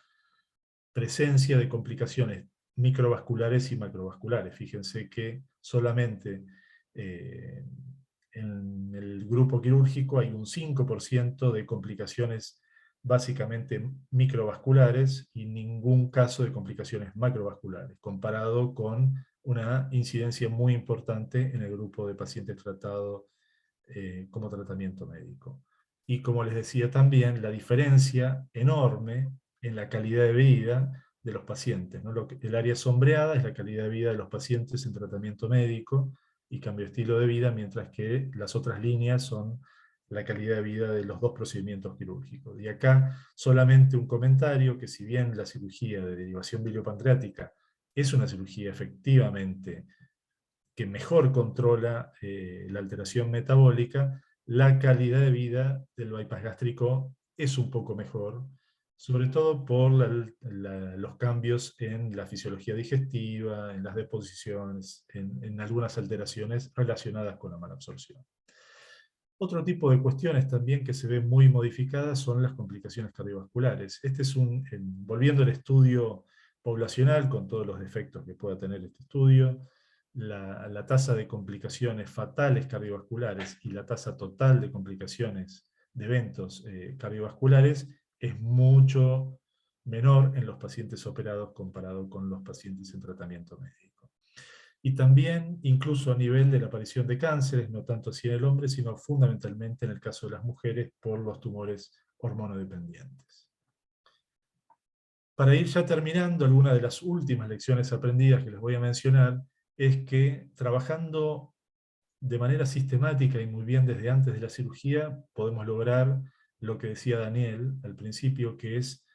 Speaker 8: presencia de complicaciones microvasculares y macrovasculares. Fíjense que solamente En el grupo quirúrgico hay un 5% de complicaciones básicamente microvasculares y ningún caso de complicaciones macrovasculares, comparado con una incidencia muy importante en el grupo de pacientes tratados como tratamiento médico. Y como les decía también, la diferencia enorme en la calidad de vida de los pacientes, ¿no? El área sombreada es la calidad de vida de los pacientes en tratamiento médico y cambio de estilo de vida, mientras que las otras líneas son la calidad de vida de los dos procedimientos quirúrgicos. Y acá solamente un comentario, que si bien la cirugía de derivación biliopancreática es una cirugía efectivamente que mejor controla la alteración metabólica, la calidad de vida del bypass gástrico es un poco mejor, sobre todo por los cambios en la fisiología digestiva, en las deposiciones, en algunas alteraciones relacionadas con la malabsorción. Otro tipo de cuestiones también que se ven muy modificadas son las complicaciones cardiovasculares. Este es volviendo al estudio poblacional, con todos los defectos que pueda tener este estudio, la tasa de complicaciones fatales cardiovasculares y la tasa total de complicaciones de eventos cardiovasculares es mucho menor en los pacientes operados comparado con los pacientes en tratamiento médico. Y también, incluso a nivel de la aparición de cánceres, no tanto así en el hombre, sino fundamentalmente en el caso de las mujeres por los tumores hormonodependientes. Para ir ya terminando, alguna de las últimas lecciones aprendidas que les voy a mencionar es que trabajando de manera sistemática y muy bien desde antes de la cirugía, podemos lograr lo que decía Daniel al principio, que es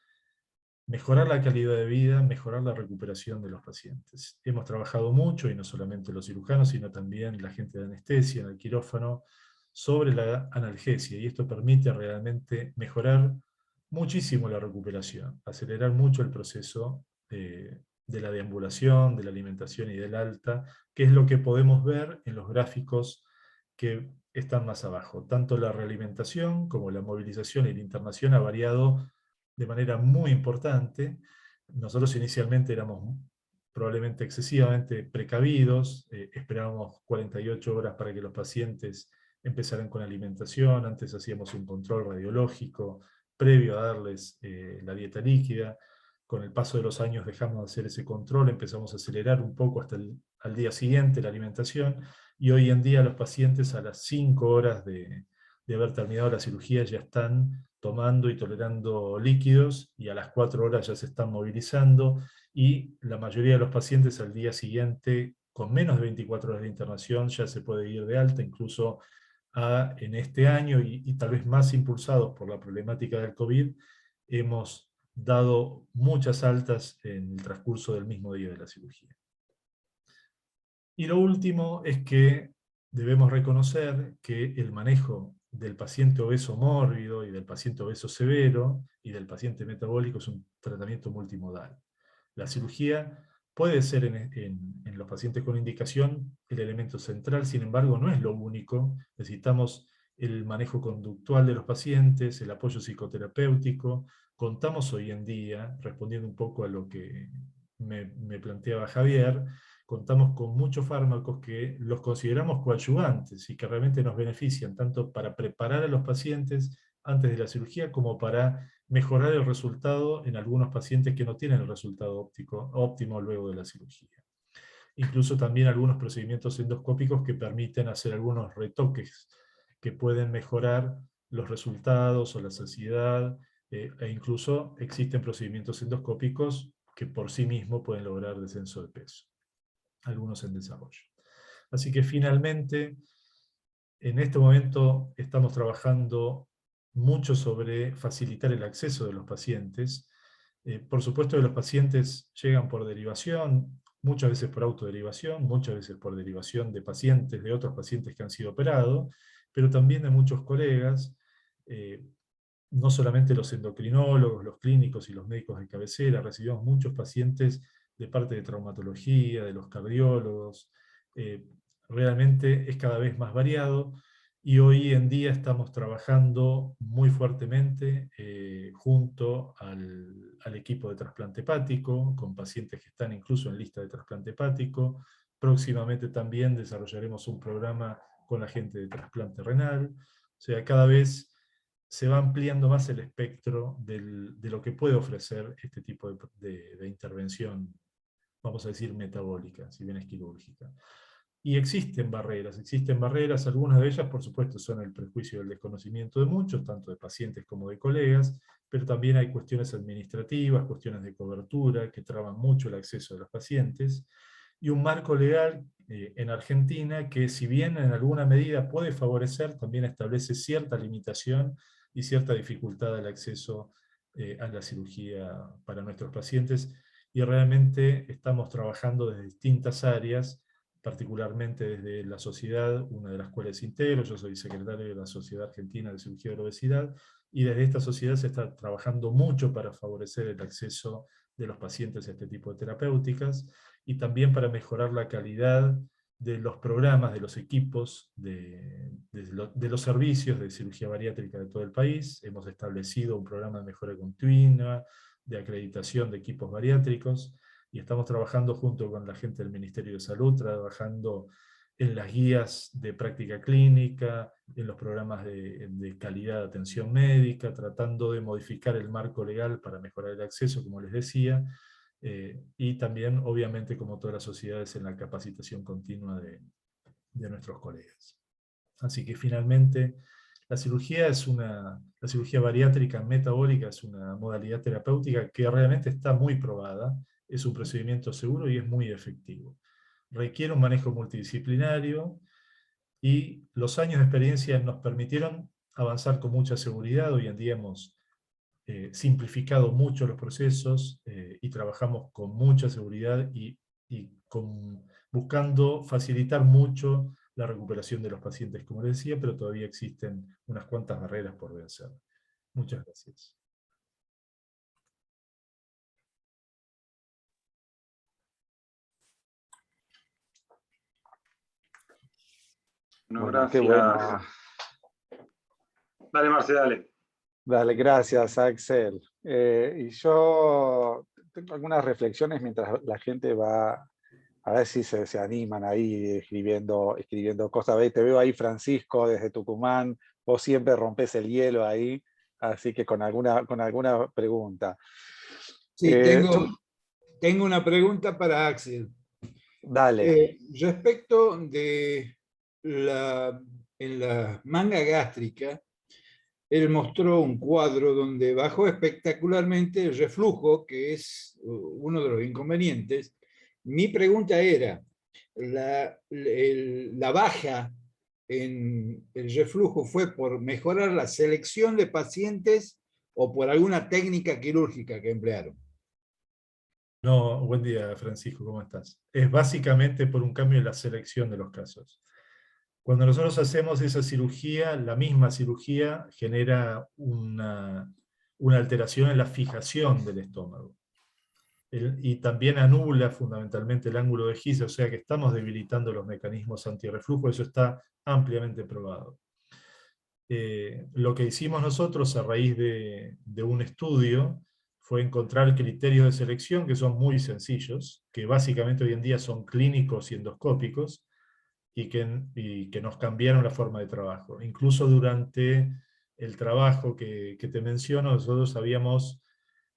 Speaker 8: mejorar la calidad de vida, mejorar la recuperación de los pacientes. Hemos trabajado mucho, y no solamente los cirujanos, sino también la gente de anestesia en el quirófano, sobre la analgesia, y esto permite realmente mejorar muchísimo la recuperación, acelerar mucho el proceso de la deambulación, de la alimentación y del alta, que es lo que podemos ver en los gráficos que están más abajo. Tanto la realimentación como la movilización y la internación ha variado de manera muy importante. Nosotros inicialmente éramos probablemente excesivamente precavidos, esperábamos 48 horas para que los pacientes empezaran con alimentación, antes hacíamos un control radiológico previo a darles la dieta líquida. Con el paso de los años dejamos de hacer ese control, empezamos a acelerar un poco hasta al día siguiente la alimentación, y hoy en día los pacientes a las 5 horas de haber terminado la cirugía ya están tomando y tolerando líquidos, y a las 4 horas ya se están movilizando, y la mayoría de los pacientes al día siguiente, con menos de 24 horas de internación, ya se puede ir de alta, incluso en este año, y tal vez más impulsados por la problemática del COVID, hemos dado muchas altas en el transcurso del mismo día de la cirugía. Y lo último es que debemos reconocer que el manejo del paciente obeso mórbido y del paciente obeso severo y del paciente metabólico es un tratamiento multimodal. La cirugía puede ser en los pacientes con indicación el elemento central, sin embargo no es lo único. Necesitamos el manejo conductual de los pacientes, el apoyo psicoterapéutico. Contamos hoy en día, respondiendo un poco a lo que me planteaba Javier, contamos con muchos fármacos que los consideramos coadyuvantes y que realmente nos benefician, tanto para preparar a los pacientes antes de la cirugía, como para mejorar el resultado en algunos pacientes que no tienen el resultado óptimo luego de la cirugía. Incluso también algunos procedimientos endoscópicos que permiten hacer algunos retoques que pueden mejorar los resultados o la saciedad, e incluso existen procedimientos endoscópicos que por sí mismos pueden lograr descenso de peso, algunos en desarrollo. Así que finalmente, en este momento estamos trabajando mucho sobre facilitar el acceso de los pacientes. Por supuesto que los pacientes llegan por derivación, muchas veces por autoderivación, muchas veces por derivación de pacientes, de otros pacientes que han sido operados, pero también de muchos colegas, no solamente los endocrinólogos, los clínicos y los médicos de cabecera, recibimos muchos pacientes de parte de traumatología, de los cardiólogos. Realmente es cada vez más variado, y hoy en día estamos trabajando muy fuertemente junto al equipo de trasplante hepático, con pacientes que están incluso en lista de trasplante hepático, próximamente también desarrollaremos un programa con la gente de trasplante renal. O sea, cada vez se va ampliando más el espectro de lo que puede ofrecer este tipo de intervención, vamos a decir, metabólica, si bien es quirúrgica. Y existen barreras, algunas de ellas, por supuesto, son el prejuicio y el desconocimiento de muchos, tanto de pacientes como de colegas, pero también hay cuestiones administrativas, cuestiones de cobertura, que traban mucho el acceso de los pacientes, y un marco legal en Argentina que, si bien en alguna medida puede favorecer, también establece cierta limitación y cierta dificultad al acceso a la cirugía para nuestros pacientes, y realmente estamos trabajando desde distintas áreas, particularmente desde la sociedad, una de las cuales integro. Yo soy secretario de la Sociedad Argentina de Cirugía de la Obesidad, y desde esta sociedad se está trabajando mucho para favorecer el acceso de los pacientes a este tipo de terapéuticas, y también para mejorar la calidad de los programas, de los equipos, de los servicios de cirugía bariátrica de todo el país. Hemos establecido un programa de mejora continua, de acreditación de equipos bariátricos, y estamos trabajando junto con la gente del Ministerio de Salud, trabajando en las guías de práctica clínica, en los programas de calidad de atención médica, tratando de modificar el marco legal para mejorar el acceso, como les decía, y también, obviamente, como todas las sociedades, en la capacitación continua de nuestros colegas. Así que finalmente, la cirugía bariátrica metabólica es una modalidad terapéutica que realmente está muy probada, es un procedimiento seguro y es muy efectivo. Requiere un manejo multidisciplinario, y los años de experiencia nos permitieron avanzar con mucha seguridad. Hoy en día hemos simplificado mucho los procesos, y trabajamos con mucha seguridad y buscando facilitar mucho la recuperación de los pacientes, como les decía, pero todavía existen unas cuantas barreras por vencer. Muchas gracias.
Speaker 1: No,
Speaker 7: Bueno,
Speaker 1: gracias.
Speaker 7: qué bueno.
Speaker 1: Dale, Marce, dale.
Speaker 7: Dale, gracias, Axel. Y yo tengo algunas reflexiones mientras la gente va, a ver si se animan ahí escribiendo cosas. Te veo ahí, Francisco, desde Tucumán. Vos siempre rompes el hielo ahí, así que con alguna pregunta.
Speaker 9: Sí, tengo una pregunta para Axel.
Speaker 7: Dale.
Speaker 9: Respecto de en la manga gástrica, él mostró un cuadro donde bajó espectacularmente el reflujo, que es uno de los inconvenientes. Mi pregunta era, ¿la baja en el reflujo fue por mejorar la selección de pacientes o por alguna técnica quirúrgica que emplearon?
Speaker 8: No, buen día, Francisco, ¿cómo estás? Es básicamente por un cambio en la selección de los casos. Cuando nosotros hacemos esa cirugía, la misma cirugía genera una alteración en la fijación del estómago. Y también anula fundamentalmente el ángulo de Gise, o sea que estamos debilitando los mecanismos antirreflujo. Eso está ampliamente probado. Lo que hicimos nosotros a raíz de un estudio fue encontrar criterios de selección que son muy sencillos, que básicamente hoy en día son clínicos y endoscópicos, y que nos cambiaron la forma de trabajo. Incluso durante el trabajo que te menciono, nosotros habíamos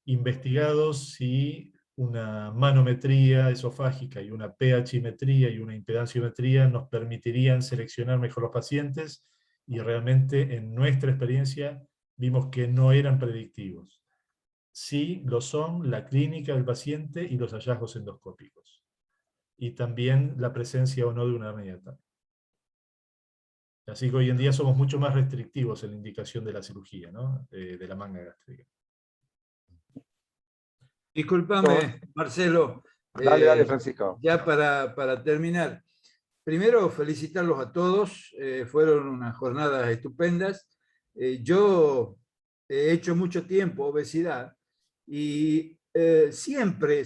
Speaker 8: investigado si una manometría esofágica y una pH-metría y una impedanciometría nos permitirían seleccionar mejor los pacientes, y realmente en nuestra experiencia vimos que no eran predictivos. Sí lo son la clínica del paciente y los hallazgos endoscópicos, y también la presencia o no de una hernia yatal. Así que hoy en día somos mucho más restrictivos en la indicación de la cirugía, ¿no? De la manga gástrica.
Speaker 9: Discúlpame, Marcelo.
Speaker 7: Dale, Francisco.
Speaker 9: Ya para terminar. Primero, felicitarlos a todos. Fueron unas jornadas estupendas. Yo he hecho mucho tiempo obesidad y siempre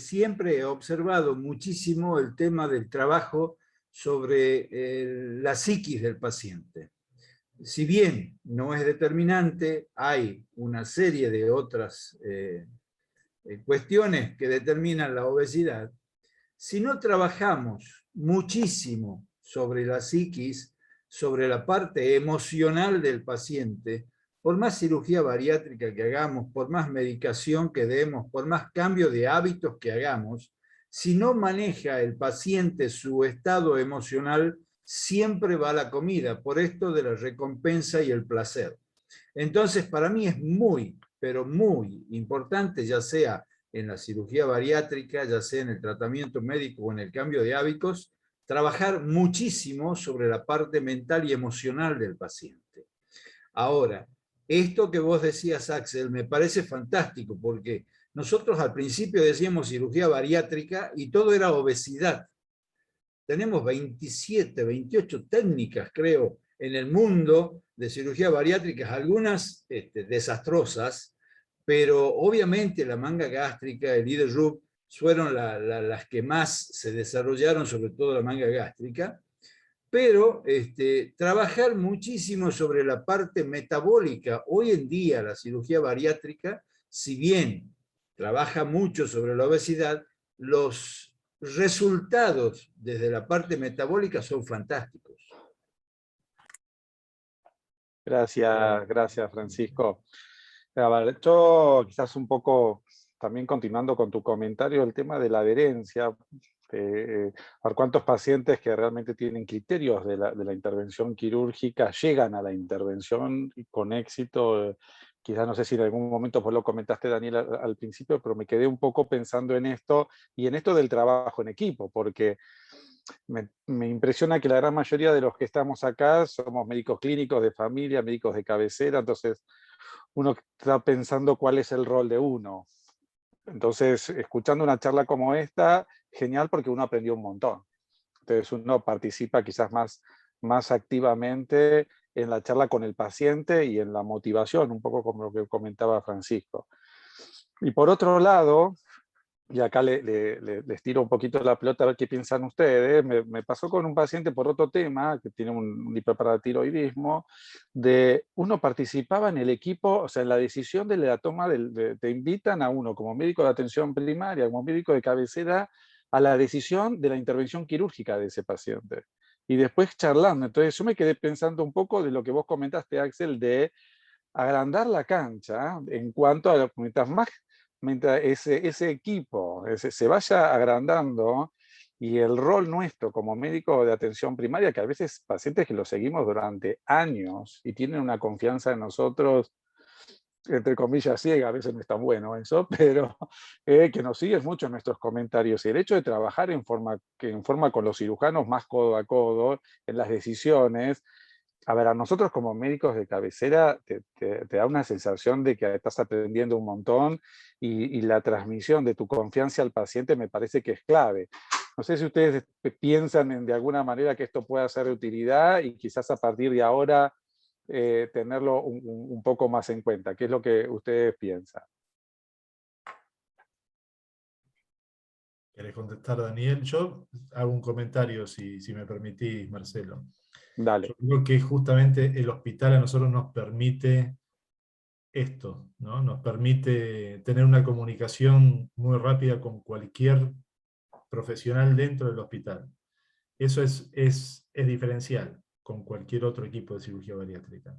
Speaker 9: he observado muchísimo el tema del trabajo sobre la psiquis del paciente. Si bien no es determinante, hay una serie de otras cuestiones que determinan la obesidad. Si no trabajamos muchísimo sobre la psiquis, sobre la parte emocional del paciente, por más cirugía bariátrica que hagamos, por más medicación que demos, por más cambio de hábitos que hagamos, si no maneja el paciente su estado emocional, siempre va a la comida, por esto de la recompensa y el placer. Entonces, para mí es muy, pero muy importante, ya sea en la cirugía bariátrica, ya sea en el tratamiento médico o en el cambio de hábitos, trabajar muchísimo sobre la parte mental y emocional del paciente. Ahora, esto que vos decías, Axel, me parece fantástico, porque nosotros al principio decíamos cirugía bariátrica y todo era obesidad. Tenemos 27, 28 técnicas, creo, en el mundo de cirugía bariátrica, algunas desastrosas, pero obviamente la manga gástrica, el IDE-RUB, fueron las que más se desarrollaron, sobre todo la manga gástrica, pero trabajar muchísimo sobre la parte metabólica. Hoy en día la cirugía bariátrica, si bien trabaja mucho sobre la obesidad, los resultados desde la parte metabólica son fantásticos.
Speaker 7: Gracias Francisco. A ver, yo quizás un poco, también continuando con tu comentario, el tema de la adherencia, a ver cuántos pacientes que realmente tienen criterios de la intervención quirúrgica llegan a la intervención con éxito. Quizás no sé si en algún momento vos lo comentaste, Daniel, al principio, pero me quedé un poco pensando en esto, y en esto del trabajo en equipo, porque me impresiona que la gran mayoría de los que estamos acá somos médicos clínicos de familia, médicos de cabecera, entonces uno está pensando cuál es el rol de uno. Entonces, escuchando una charla como esta, genial, porque uno aprendió un montón. Entonces uno participa quizás más activamente en la charla con el paciente y en la motivación, un poco como lo que comentaba Francisco. Y por otro lado, y acá les tiro un poquito la pelota a ver qué piensan ustedes, me pasó con un paciente por otro tema, que tiene un hiperparatiroidismo, de uno participaba en el equipo, o sea, en la decisión de la toma, te invitan a uno como médico de atención primaria, como médico de cabecera, a la decisión de la intervención quirúrgica de ese paciente. Y después charlando, entonces yo me quedé pensando un poco de lo que vos comentaste, Axel, de agrandar la cancha en cuanto a mientras ese equipo se vaya agrandando, y el rol nuestro como médico de atención primaria, que a veces pacientes que los seguimos durante años y tienen una confianza en nosotros, entre comillas ciega, a veces no es tan bueno eso, pero que nos siguen mucho en nuestros comentarios, y el hecho de trabajar en forma con los cirujanos más codo a codo en las decisiones. A ver, a nosotros como médicos de cabecera te da una sensación de que estás aprendiendo un montón, y la transmisión de tu confianza al paciente me parece que es clave. No sé si ustedes piensan de alguna manera que esto pueda ser de utilidad, y quizás a partir de ahora tenerlo un poco más en cuenta. ¿Qué es lo que ustedes piensan?
Speaker 8: ¿Querés contestar, Daniel? Yo hago un comentario, si me permitís, Marcelo.
Speaker 7: Dale.
Speaker 8: Yo creo que justamente el hospital a nosotros nos permite esto, ¿no? Nos permite tener una comunicación muy rápida con cualquier profesional dentro del hospital. Eso es diferencial con cualquier otro equipo de cirugía bariátrica.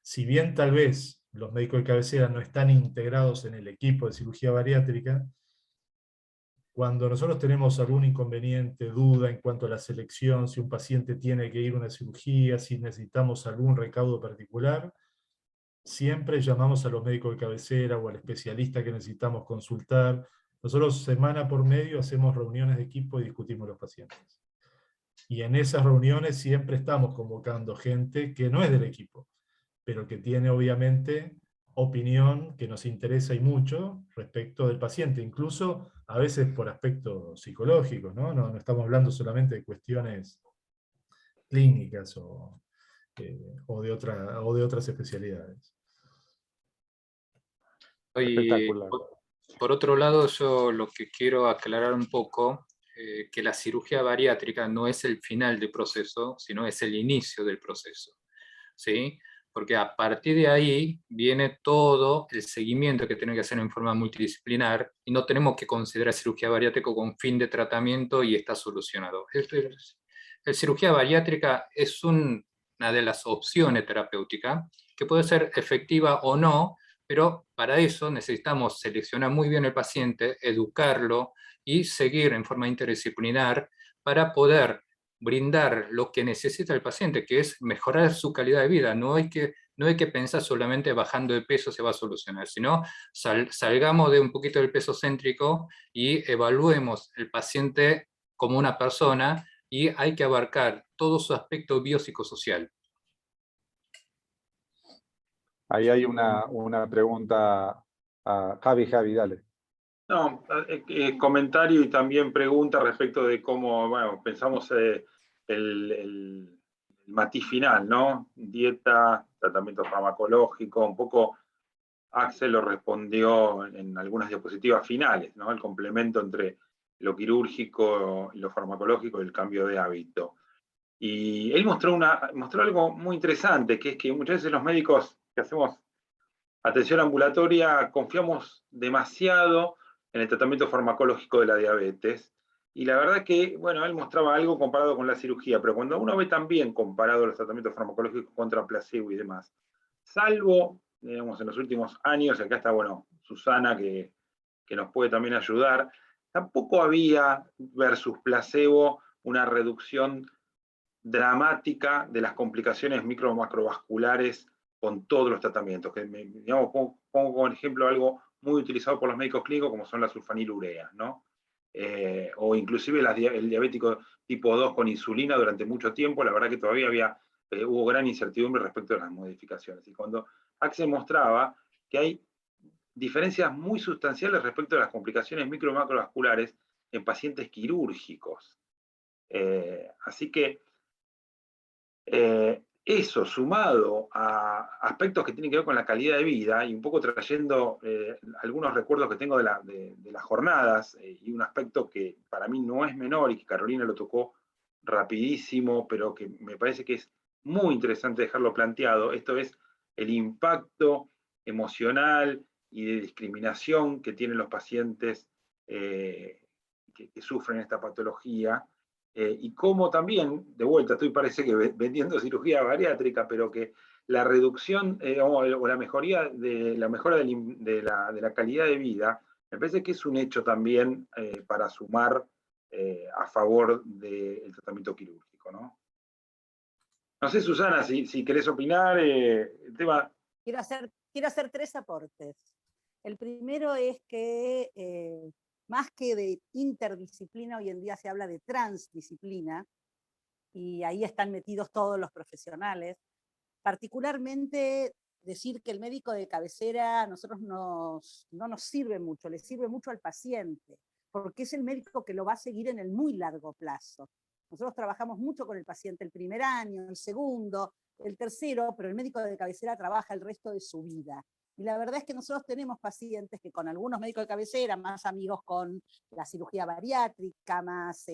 Speaker 8: Si bien tal vez los médicos de cabecera no están integrados en el equipo de cirugía bariátrica, cuando nosotros tenemos algún inconveniente, duda en cuanto a la selección, si un paciente tiene que ir a una cirugía, si necesitamos algún recaudo particular, siempre llamamos a los médicos de cabecera o al especialista que necesitamos consultar. Nosotros semana por medio hacemos reuniones de equipo y discutimos los pacientes. Y en esas reuniones siempre estamos convocando gente que no es del equipo, pero que tiene obviamente opinión que nos interesa y mucho respecto del paciente, incluso a veces por aspectos psicológicos, ¿no? No estamos hablando solamente de cuestiones clínicas o de otras especialidades.
Speaker 7: Espectacular.
Speaker 2: Por otro lado, yo lo que quiero aclarar un poco, que la cirugía bariátrica no es el final del proceso, sino es el inicio del proceso, ¿sí? porque a partir de ahí viene todo el seguimiento que tiene que hacer en forma multidisciplinar, y no tenemos que considerar cirugía bariátrica con fin de tratamiento y está solucionado. La cirugía bariátrica es una de las opciones terapéuticas, que puede ser efectiva o no, pero para eso necesitamos seleccionar muy bien el paciente, educarlo y seguir en forma interdisciplinar para poder brindar lo que necesita el paciente, que es mejorar su calidad de vida. No hay que pensar solamente bajando de peso se va a solucionar, sino salgamos de un poquito del peso céntrico y evaluemos el paciente como una persona, y hay que abarcar todo su aspecto biopsicosocial.
Speaker 7: Ahí hay una pregunta a Javi, dale.
Speaker 1: No, comentario y también pregunta respecto de cómo, bueno, pensamos el matiz final, ¿no? Dieta, tratamiento farmacológico, un poco Axel lo respondió en algunas diapositivas finales, ¿no? El complemento entre lo quirúrgico y lo farmacológico y el cambio de hábito. Y él mostró algo muy interesante, que es que muchas veces los médicos que hacemos atención ambulatoria confiamos demasiado en el tratamiento farmacológico de la diabetes. Y la verdad que, bueno, él mostraba algo comparado con la cirugía, pero cuando uno ve también comparado los tratamientos farmacológicos contra placebo y demás, salvo, digamos, en los últimos años, acá está, bueno, Susana, que nos puede también ayudar, tampoco había versus placebo una reducción dramática de las complicaciones micro-macrovasculares con todos los tratamientos. Que digamos, pongo como ejemplo algo muy utilizado por los médicos clínicos, como son las sulfanilureas, ¿no? O inclusive el diabético tipo 2 con insulina durante mucho tiempo, la verdad que todavía hubo gran incertidumbre respecto a las modificaciones. Y cuando Axel mostraba que hay diferencias muy sustanciales respecto a las complicaciones micro-macrovasculares en pacientes quirúrgicos. Así que eso sumado a aspectos que tienen que ver con la calidad de vida, y un poco trayendo algunos recuerdos que tengo de las jornadas, y un aspecto que para mí no es menor y que Carolina lo tocó rapidísimo, pero que me parece que es muy interesante dejarlo planteado, esto es el impacto emocional y de discriminación que tienen los pacientes que sufren esta patología, y cómo también, de vuelta, parece que vendiendo cirugía bariátrica, pero que la reducción o la mejora de la calidad de vida, me parece que es un hecho también para sumar a favor del tratamiento quirúrgico, ¿no? No sé, Susana, si querés opinar, el tema...
Speaker 3: Quiero hacer 3 aportes. El primero es que más que de interdisciplina, hoy en día se habla de transdisciplina, y ahí están metidos todos los profesionales. Particularmente decir que el médico de cabecera a nosotros no nos sirve mucho, le sirve mucho al paciente, porque es el médico que lo va a seguir en el muy largo plazo. Nosotros trabajamos mucho con el paciente el primer año, el segundo, el tercero, pero el médico de cabecera trabaja el resto de su vida. Y la verdad es que nosotros tenemos pacientes que con algunos médicos de cabecera, más amigos con la cirugía bariátrica, más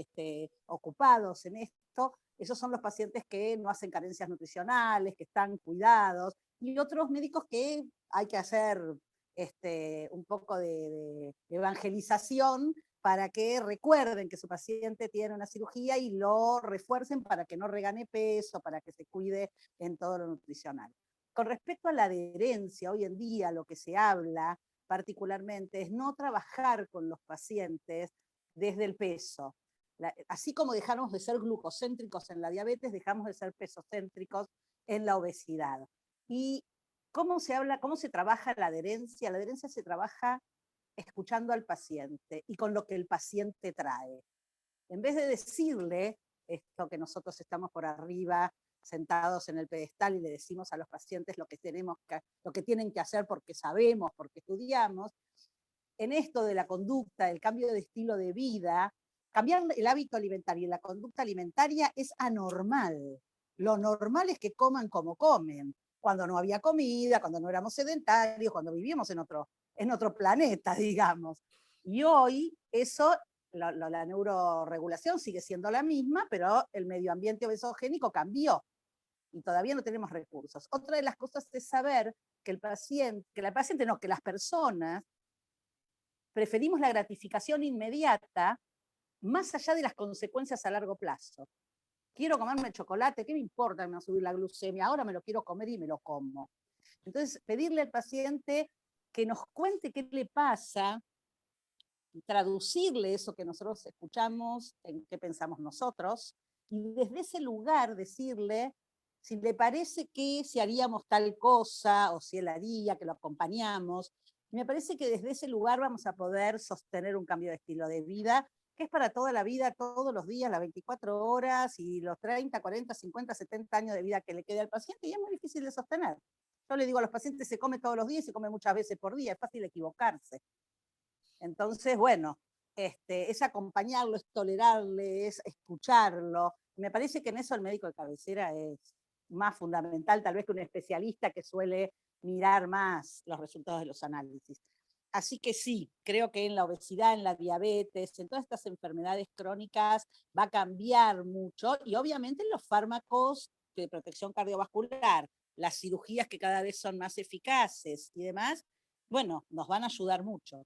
Speaker 3: ocupados en esto, esos son los pacientes que no hacen carencias nutricionales, que están cuidados, y otros médicos que hay que hacer un poco de evangelización para que recuerden que su paciente tiene una cirugía y lo refuercen para que no regane peso, para que se cuide en todo lo nutricional. Con respecto a la adherencia, hoy en día lo que se habla particularmente es no trabajar con los pacientes desde el peso. Así como dejamos de ser glucocéntricos en la diabetes, dejamos de ser pesocéntricos en la obesidad. ¿Y cómo se trabaja la adherencia? La adherencia se trabaja escuchando al paciente y con lo que el paciente trae. En vez de decirle esto que nosotros estamos por arriba, sentados en el pedestal, y le decimos a los pacientes lo que tienen que hacer porque sabemos, porque estudiamos, en esto de la conducta, el cambio de estilo de vida, cambiar el hábito alimentario y la conducta alimentaria es anormal. Lo normal es que coman como comen, cuando no había comida, cuando no éramos sedentarios, cuando vivíamos en otro planeta, digamos. Y hoy eso, la neuroregulación sigue siendo la misma, pero el medio ambiente obesogénico cambió. y todavía no tenemos recursos. Otra de las cosas es saber que que las personas preferimos la gratificación inmediata más allá de las consecuencias a largo plazo. Quiero comerme chocolate, ¿qué me importa que me va a subir la glucemia? Ahora me lo quiero comer y me lo como. Entonces, pedirle al paciente que nos cuente qué le pasa, traducirle eso que nosotros escuchamos, en qué pensamos nosotros, y desde ese lugar decirle si le parece que si haríamos tal cosa, o si él haría, que lo acompañamos. Y me parece que desde ese lugar vamos a poder sostener un cambio de estilo de vida, que es para toda la vida, todos los días, las 24 horas, y los 30, 40, 50, 70 años de vida que le quede al paciente, y es muy difícil de sostener. Yo le digo a los pacientes, se come todos los días, se come muchas veces por día, es fácil equivocarse. Entonces, bueno, es acompañarlo, es tolerarle, es escucharlo. Me parece que en eso el médico de cabecera es más fundamental, tal vez que un especialista que suele mirar más los resultados de los análisis. Así que sí, creo que en la obesidad, en la diabetes, en todas estas enfermedades crónicas va a cambiar mucho, y obviamente los fármacos de protección cardiovascular, las cirugías que cada vez son más eficaces y demás, bueno, nos van a ayudar mucho.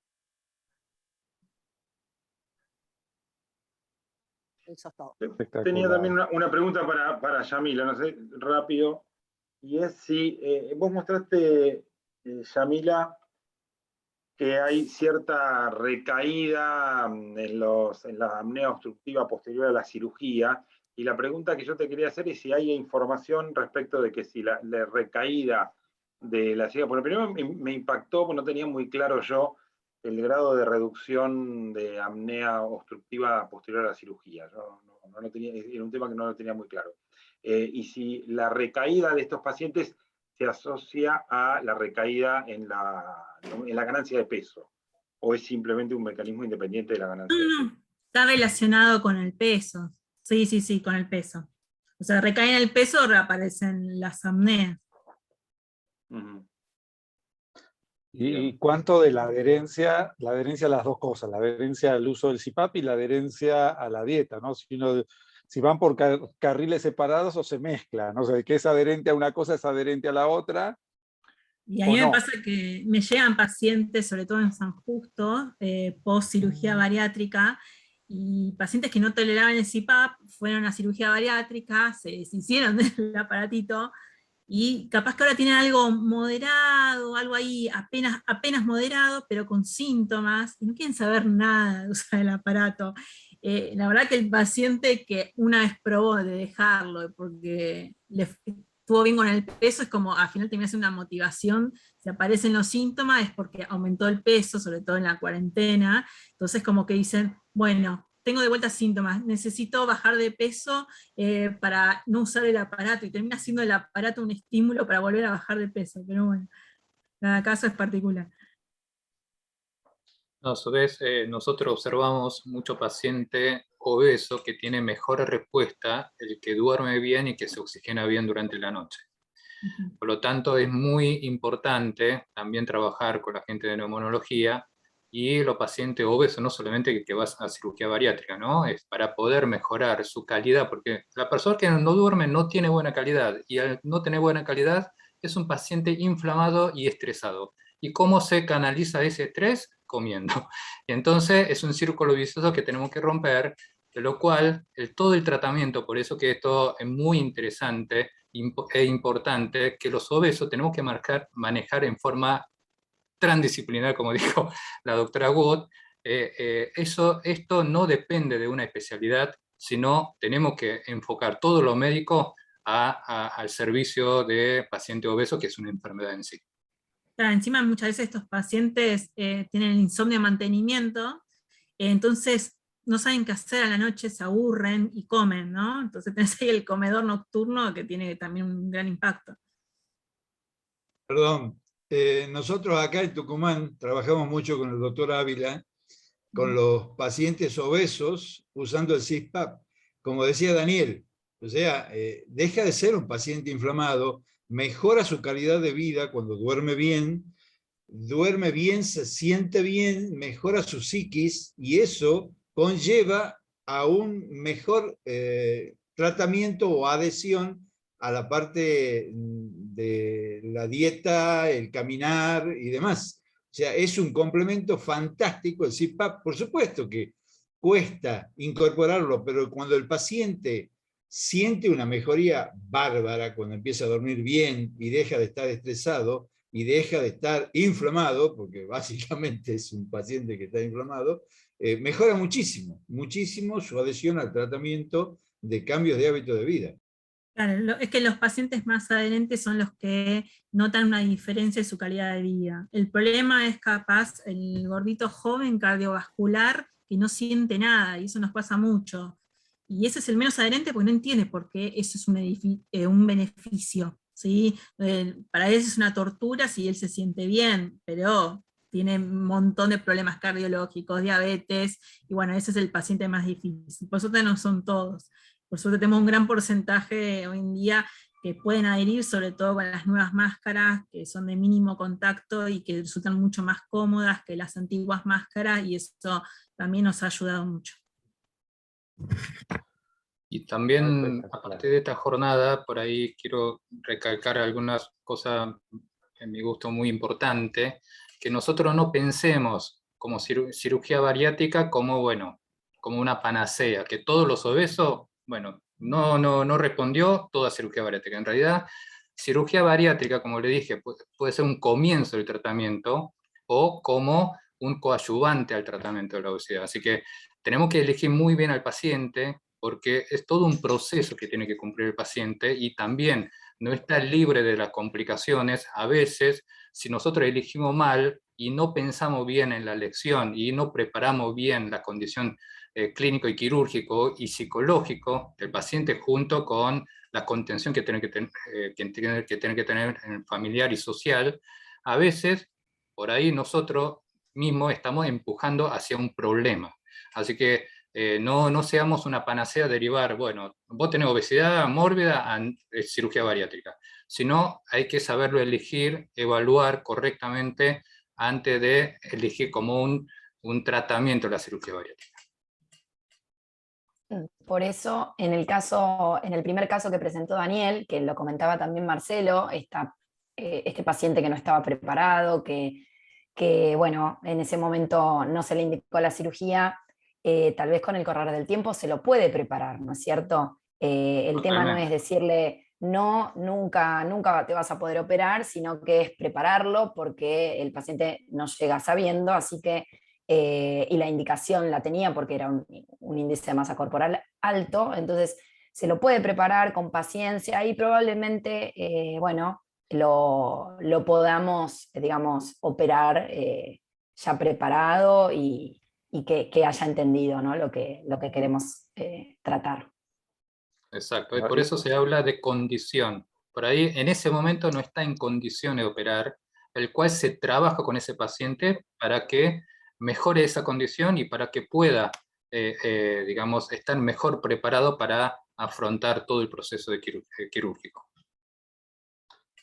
Speaker 3: Eso es todo.
Speaker 1: Tenía también una pregunta para Yamila, no sé, rápido, y es si vos mostraste, Yamila, que hay cierta recaída en la apnea obstructiva posterior a la cirugía, y la pregunta que yo te quería hacer es si hay información respecto de que si la recaída de la cirugía, porque primero me impactó, porque no tenía muy claro yo el grado de reducción de apnea obstructiva posterior a la cirugía. Yo no tenía, era un tema que no lo tenía muy claro. Y si la recaída de estos pacientes se asocia a la recaída en la ganancia de peso, o es simplemente un mecanismo independiente de la ganancia de peso.
Speaker 6: Está relacionado con el peso. Sí, con el peso. O sea, recaen el peso, reaparecen las apneas.
Speaker 7: ¿Y cuánto de la adherencia a las dos cosas, la adherencia al uso del CPAP y la adherencia a la dieta, ¿no? Si van por carriles separados o se mezclan, ¿no? O sea, que es adherente a una cosa es adherente a la otra.
Speaker 6: Y a mí me pasa que me llegan pacientes, sobre todo en San Justo, post cirugía bariátrica, y pacientes que no toleraban el CPAP fueron a cirugía bariátrica, se deshicieron del aparatito, y capaz que ahora tienen algo moderado, algo ahí apenas moderado, pero con síntomas, y no quieren saber nada de usar el aparato. La verdad que el paciente que una vez probó de dejarlo, porque le estuvo bien con el peso, es como al final termina siendo una motivación. Si aparecen los síntomas es porque aumentó el peso, sobre todo en la cuarentena, entonces como que dicen, bueno, tengo de vuelta síntomas, necesito bajar de peso para no usar el aparato, y termina siendo el aparato un estímulo para volver a bajar de peso, pero bueno, cada caso es particular.
Speaker 2: A su vez, nosotros observamos mucho paciente obeso que tiene mejor respuesta, el que duerme bien y que se oxigena bien durante la noche. Por lo tanto, es muy importante también trabajar con la gente de neumonología y los pacientes obesos, no solamente que vas a cirugía bariátrica, ¿no? Es para poder mejorar su calidad, porque la persona que no duerme no tiene buena calidad, y al no tener buena calidad es un paciente inflamado y estresado. ¿Y cómo se canaliza ese estrés? Comiendo. Y entonces es un círculo vicioso que tenemos que romper, de lo cual todo el tratamiento, por eso que esto es muy interesante e importante, que los obesos tenemos que manejar en forma transdisciplinar, como dijo la doctora Wood. Esto no depende de una especialidad, sino tenemos que enfocar todo lo médico al servicio de paciente obeso, que es una enfermedad en sí.
Speaker 6: Claro, encima muchas veces estos pacientes tienen insomnio de mantenimiento, entonces no saben qué hacer a la noche, se aburren y comen, ¿no? Entonces tenés ahí el comedor nocturno que tiene también un gran impacto.
Speaker 9: Perdón, nosotros acá en Tucumán trabajamos mucho con el doctor Ávila, con los pacientes obesos usando el CPAP. Como decía Daniel, o sea, deja de ser un paciente inflamado, mejora su calidad de vida cuando duerme bien, se siente bien, mejora su psiquis, y eso conlleva a un mejor tratamiento o adhesión a la parte de la dieta, el caminar y demás. O sea, es un complemento fantástico el CPAP. Por supuesto que cuesta incorporarlo, pero cuando el paciente siente una mejoría bárbara, cuando empieza a dormir bien y deja de estar estresado y deja de estar inflamado, porque básicamente es un paciente que está inflamado, mejora muchísimo, muchísimo su adhesión al tratamiento de cambios de hábito de vida.
Speaker 6: Claro, es que los pacientes más adherentes son los que notan una diferencia en su calidad de vida. El problema es capaz el gordito joven cardiovascular que no siente nada, y eso nos pasa mucho. Y ese es el menos adherente porque no entiende por qué eso es un beneficio. ¿Sí? Para él es una tortura si él se siente bien, pero tiene un montón de problemas cardiológicos, diabetes, y bueno, ese es el paciente más difícil. Por suerte no son todos. Por suerte tenemos un gran porcentaje hoy en día que pueden adherir, sobre todo con las nuevas máscaras, que son de mínimo contacto y que resultan mucho más cómodas que las antiguas máscaras, y eso también nos ha ayudado mucho.
Speaker 2: Y también, aparte de esta jornada, por ahí quiero recalcar algunas cosas, en mi gusto, muy importantes, que nosotros no pensemos como cirugía bariátrica como, bueno, como una panacea, que todos los obesos, bueno, no respondió toda cirugía bariátrica. En realidad, cirugía bariátrica, como le dije, puede ser un comienzo del tratamiento o como un coadyuvante al tratamiento de la obesidad. Así que tenemos que elegir muy bien al paciente, porque es todo un proceso que tiene que cumplir el paciente y también no está libre de las complicaciones. A veces, si nosotros elegimos mal y no pensamos bien en la elección y no preparamos bien la condición clínico y quirúrgico y psicológico del paciente junto con la contención que tiene que tener en el familiar y social, a veces por ahí nosotros mismos estamos empujando hacia un problema. Así que no seamos una panacea derivar, bueno, vos tenés obesidad mórbida, cirugía bariátrica, sino hay que saberlo elegir, evaluar correctamente antes de elegir como un tratamiento de la cirugía bariátrica.
Speaker 4: Por eso, en el primer caso que presentó Daniel, que lo comentaba también Marcelo, este paciente que no estaba preparado, que bueno, en ese momento no se le indicó la cirugía, tal vez con el correr del tiempo se lo puede preparar, ¿no es cierto? El tema no es decirle, no, nunca te vas a poder operar, sino que es prepararlo porque el paciente no llega sabiendo, así que, y la indicación la tenía porque era un índice de masa corporal alto, entonces se lo puede preparar con paciencia y probablemente, bueno, lo podamos, digamos, operar ya preparado y que haya entendido, ¿no? lo que queremos tratar.
Speaker 2: Exacto, y por eso se habla de condición. Por ahí, en ese momento no está en condiciones de operar, el cual se trabaja con ese paciente para que mejore esa condición y para que pueda, digamos, estar mejor preparado para afrontar todo el proceso quirúrgico.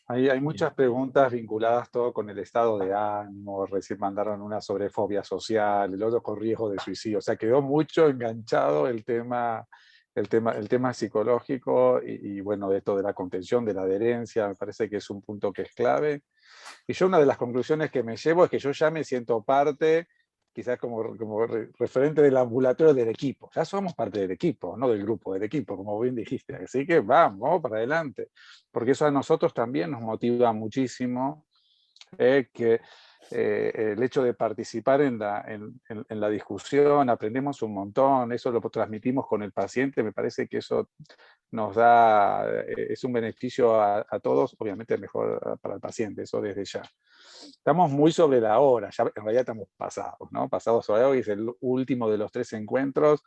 Speaker 7: Hay muchas preguntas vinculadas todo con el estado de ánimo. Recién mandaron una sobre fobia social, el otro con riesgo de suicidio. O sea, quedó mucho enganchado el tema psicológico y bueno, de esto de la contención, de la adherencia, me parece que es un punto que es clave. Y yo una de las conclusiones que me llevo es que yo ya me siento parte, quizás como referente del ambulatorio del equipo. Ya somos parte del equipo, no del grupo, del equipo, como bien dijiste. Así que vamos para adelante. Porque eso a nosotros también nos motiva muchísimo, que el hecho de participar en la discusión, aprendemos un montón, eso lo transmitimos con el paciente, me parece que eso nos da, es un beneficio a todos, obviamente mejor para el paciente, eso desde ya. Estamos muy sobre la hora, ya en realidad estamos pasados, ¿no? Pasados sobre la hora, y es el último de los 3 encuentros.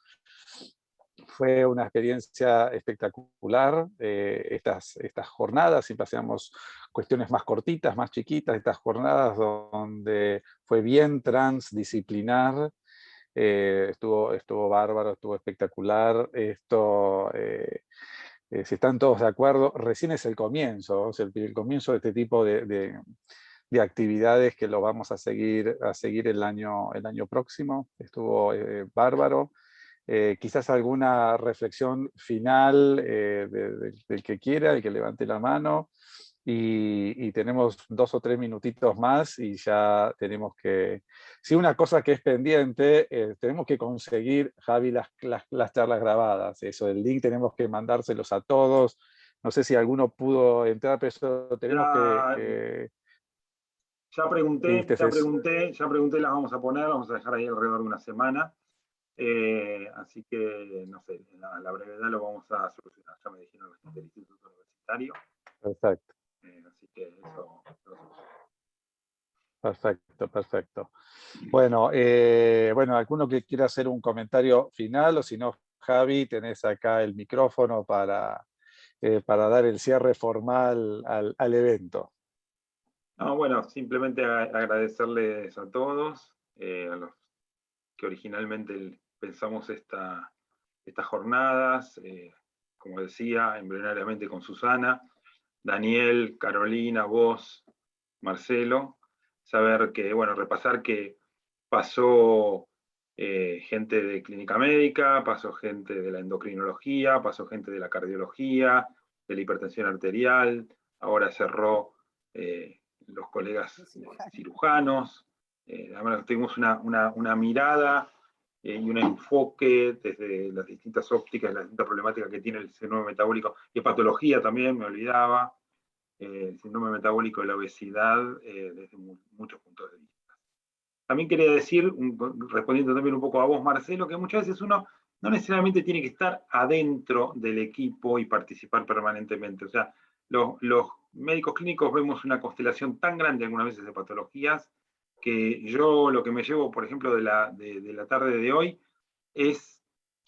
Speaker 7: Fue una experiencia espectacular. Estas jornadas, siempre hacíamos cuestiones más cortitas, más chiquitas, estas jornadas donde fue bien transdisciplinar, estuvo bárbaro, estuvo espectacular. Si están todos de acuerdo, recién es el comienzo, o sea, el comienzo de este tipo de actividades que lo vamos a seguir el año próximo. Estuvo bárbaro. Quizás alguna reflexión final del que quiera, el que levante la mano. Y tenemos 2 o 3 minutitos más y ya tenemos que... Sí, una cosa que es pendiente, tenemos que conseguir, Javi, las charlas grabadas. Eso, el link tenemos que mandárselos a todos. No sé si alguno pudo entrar, pero eso tenemos que...
Speaker 1: Ya
Speaker 7: ¿Viste?
Speaker 1: pregunté, las vamos a poner, vamos a dejar ahí alrededor de una semana. Así que, no sé, a la brevedad lo vamos a solucionar. Ya me dijeron los del Instituto Universitario.
Speaker 7: Perfecto.
Speaker 1: Así que eso.
Speaker 7: Perfecto, perfecto. Bueno, bueno, alguno que quiera hacer un comentario final, o si no, Javi, tenés acá el micrófono para dar el cierre formal al evento.
Speaker 1: No, bueno, simplemente agradecerles a todos, a los que originalmente pensamos estas jornadas, como decía, embrionariamente con Susana, Daniel, Carolina, vos, Marcelo, saber que, bueno, repasar que pasó gente de clínica médica, pasó gente de la endocrinología, pasó gente de la cardiología, de la hipertensión arterial, ahora cerró los colegas cirujanos. Además tuvimos una mirada y un enfoque desde las distintas ópticas, las distintas problemáticas que tiene el síndrome metabólico, y patología también, me olvidaba, el síndrome metabólico y la obesidad desde muchos puntos de vista. También quería decir, respondiendo también un poco a vos, Marcelo, que muchas veces uno no necesariamente tiene que estar adentro del equipo y participar permanentemente. O sea, los médicos clínicos vemos una constelación tan grande algunas veces de patologías que yo lo que me llevo, por ejemplo, de la tarde de hoy es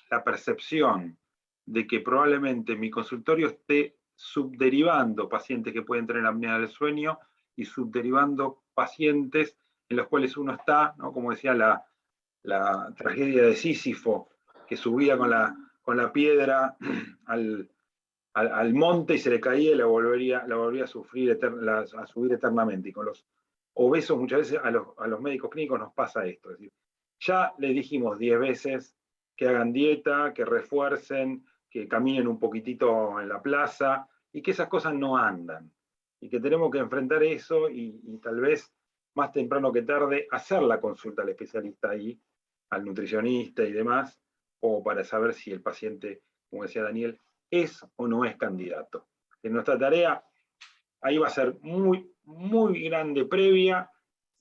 Speaker 1: la percepción de que probablemente mi consultorio esté subderivando pacientes que pueden tener apnea del sueño y subderivando pacientes en los cuales uno está, ¿no? Como decía la tragedia de Sísifo, que subía con la piedra al monte y se le caía y la volvería a subir eternamente. Y con los obesos muchas veces a los médicos clínicos nos pasa esto. Es decir, ya les dijimos 10 veces que hagan dieta, que refuercen, que caminen un poquitito en la plaza, y que esas cosas no andan. Y que tenemos que enfrentar eso y tal vez más temprano que tarde hacer la consulta al especialista ahí, al nutricionista y demás, o para saber si el paciente, como decía Daniel, es o no es candidato. En nuestra tarea, ahí va a ser muy, muy grande previa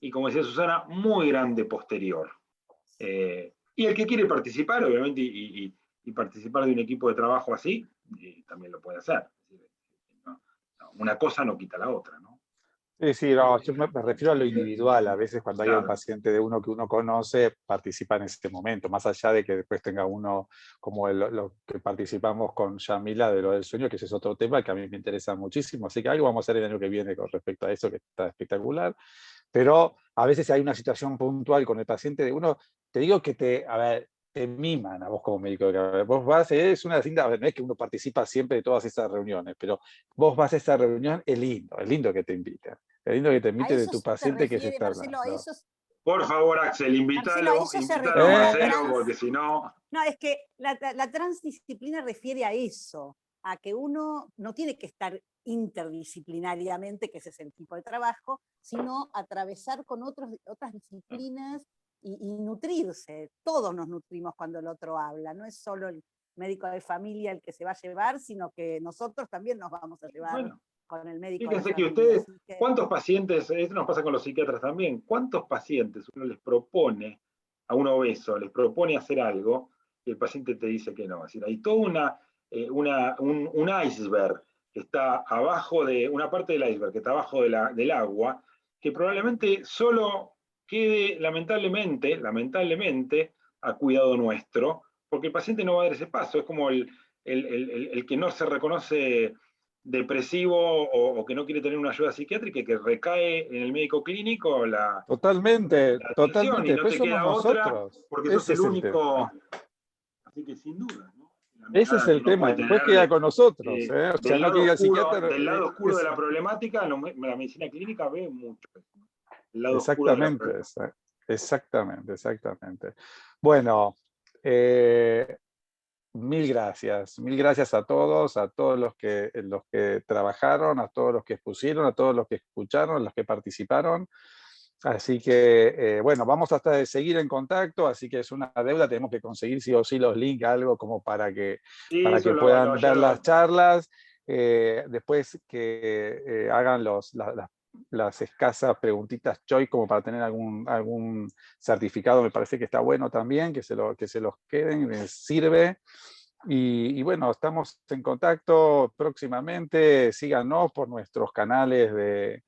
Speaker 1: y, como decía Susana, muy grande posterior. Y el que quiere participar, obviamente, y participar de un equipo de trabajo así, también lo puede hacer. Una cosa no quita la otra, ¿no?
Speaker 7: Sí, no, yo me refiero a lo individual. A veces cuando hay un paciente de uno que uno conoce, participa en ese momento, más allá de que después tenga uno como lo que participamos con Yamila de lo del sueño, que ese es otro tema que a mí me interesa muchísimo. Así que algo vamos a hacer el año que viene con respecto a eso, que está espectacular. Pero a veces hay una situación puntual con el paciente de uno, te digo que te miman a vos como médico. Vos vas, es una cinta, no es que uno participa siempre de todas esas reuniones, pero vos vas a esa reunión, es lindo que te inviten. Es lindo que te inviten de tu paciente que es externo.
Speaker 1: Por favor, Axel, invítalo a Marcelo, porque si no...
Speaker 10: No, es que la transdisciplina refiere a eso, a que uno no tiene que estar interdisciplinariamente, que ese es el tipo de trabajo, sino atravesar con otras disciplinas y nutrirse. Todos nos nutrimos cuando el otro habla, no es solo el médico de familia el que se va a llevar, sino que nosotros también nos vamos a llevar con el médico de familia.
Speaker 1: Fíjense que ustedes, ¿cuántos pacientes, esto nos pasa con los psiquiatras también, cuántos pacientes uno les propone a un obeso, les propone hacer algo y el paciente te dice que no? Es decir, hay todo un iceberg que está abajo de, una parte del iceberg que está abajo del agua, que probablemente solo quede lamentablemente a cuidado nuestro, porque el paciente no va a dar ese paso. Es como el que no se reconoce depresivo o que no quiere tener una ayuda psiquiátrica y que recae en el médico clínico
Speaker 7: totalmente.
Speaker 1: Y no
Speaker 7: después
Speaker 1: te
Speaker 7: somos
Speaker 1: queda otra
Speaker 7: nosotros.
Speaker 1: porque sos el único. Así que sin duda, ¿no?
Speaker 7: Ese es el tema, después queda con nosotros. O sea,
Speaker 1: del
Speaker 7: no que el psiquiatra,
Speaker 1: del lado oscuro de la problemática, la medicina clínica ve mucho. El lado
Speaker 7: exactamente,
Speaker 1: oscuro de la
Speaker 7: exactamente. Bueno, Mil gracias a todos los que trabajaron, a todos los que expusieron, a todos los que escucharon, a los que participaron. Así que, bueno, vamos a seguir en contacto, así que es una deuda, tenemos que conseguir sí o sí los links, algo como para que puedan ver las charlas, después que hagan las escasas preguntitas Choi como para tener algún certificado, me parece que está bueno también, que se los queden, les sirve. Y bueno, estamos en contacto próximamente, síganos por nuestros canales de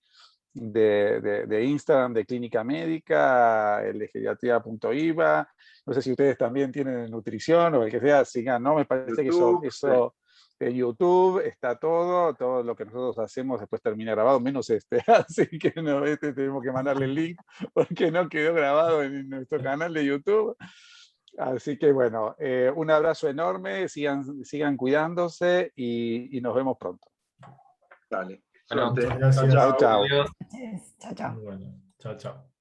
Speaker 7: Instagram, de Clínica Médica, el de geriatría.iva, no sé si ustedes también tienen nutrición o el que sea, síganos, me parece
Speaker 1: YouTube,
Speaker 7: que eso en YouTube está todo lo que nosotros hacemos después termina grabado, menos así que no, tenemos que mandarle el link porque no quedó grabado en nuestro canal de YouTube. Así que bueno, un abrazo enorme, sigan cuidándose y nos vemos pronto.
Speaker 1: Dale.
Speaker 2: Bueno,
Speaker 1: Suerte.
Speaker 8: muchas gracias.
Speaker 7: Chao, chao.
Speaker 2: Adiós.
Speaker 4: Chao, chao.
Speaker 8: Muy bueno. Chao, chao.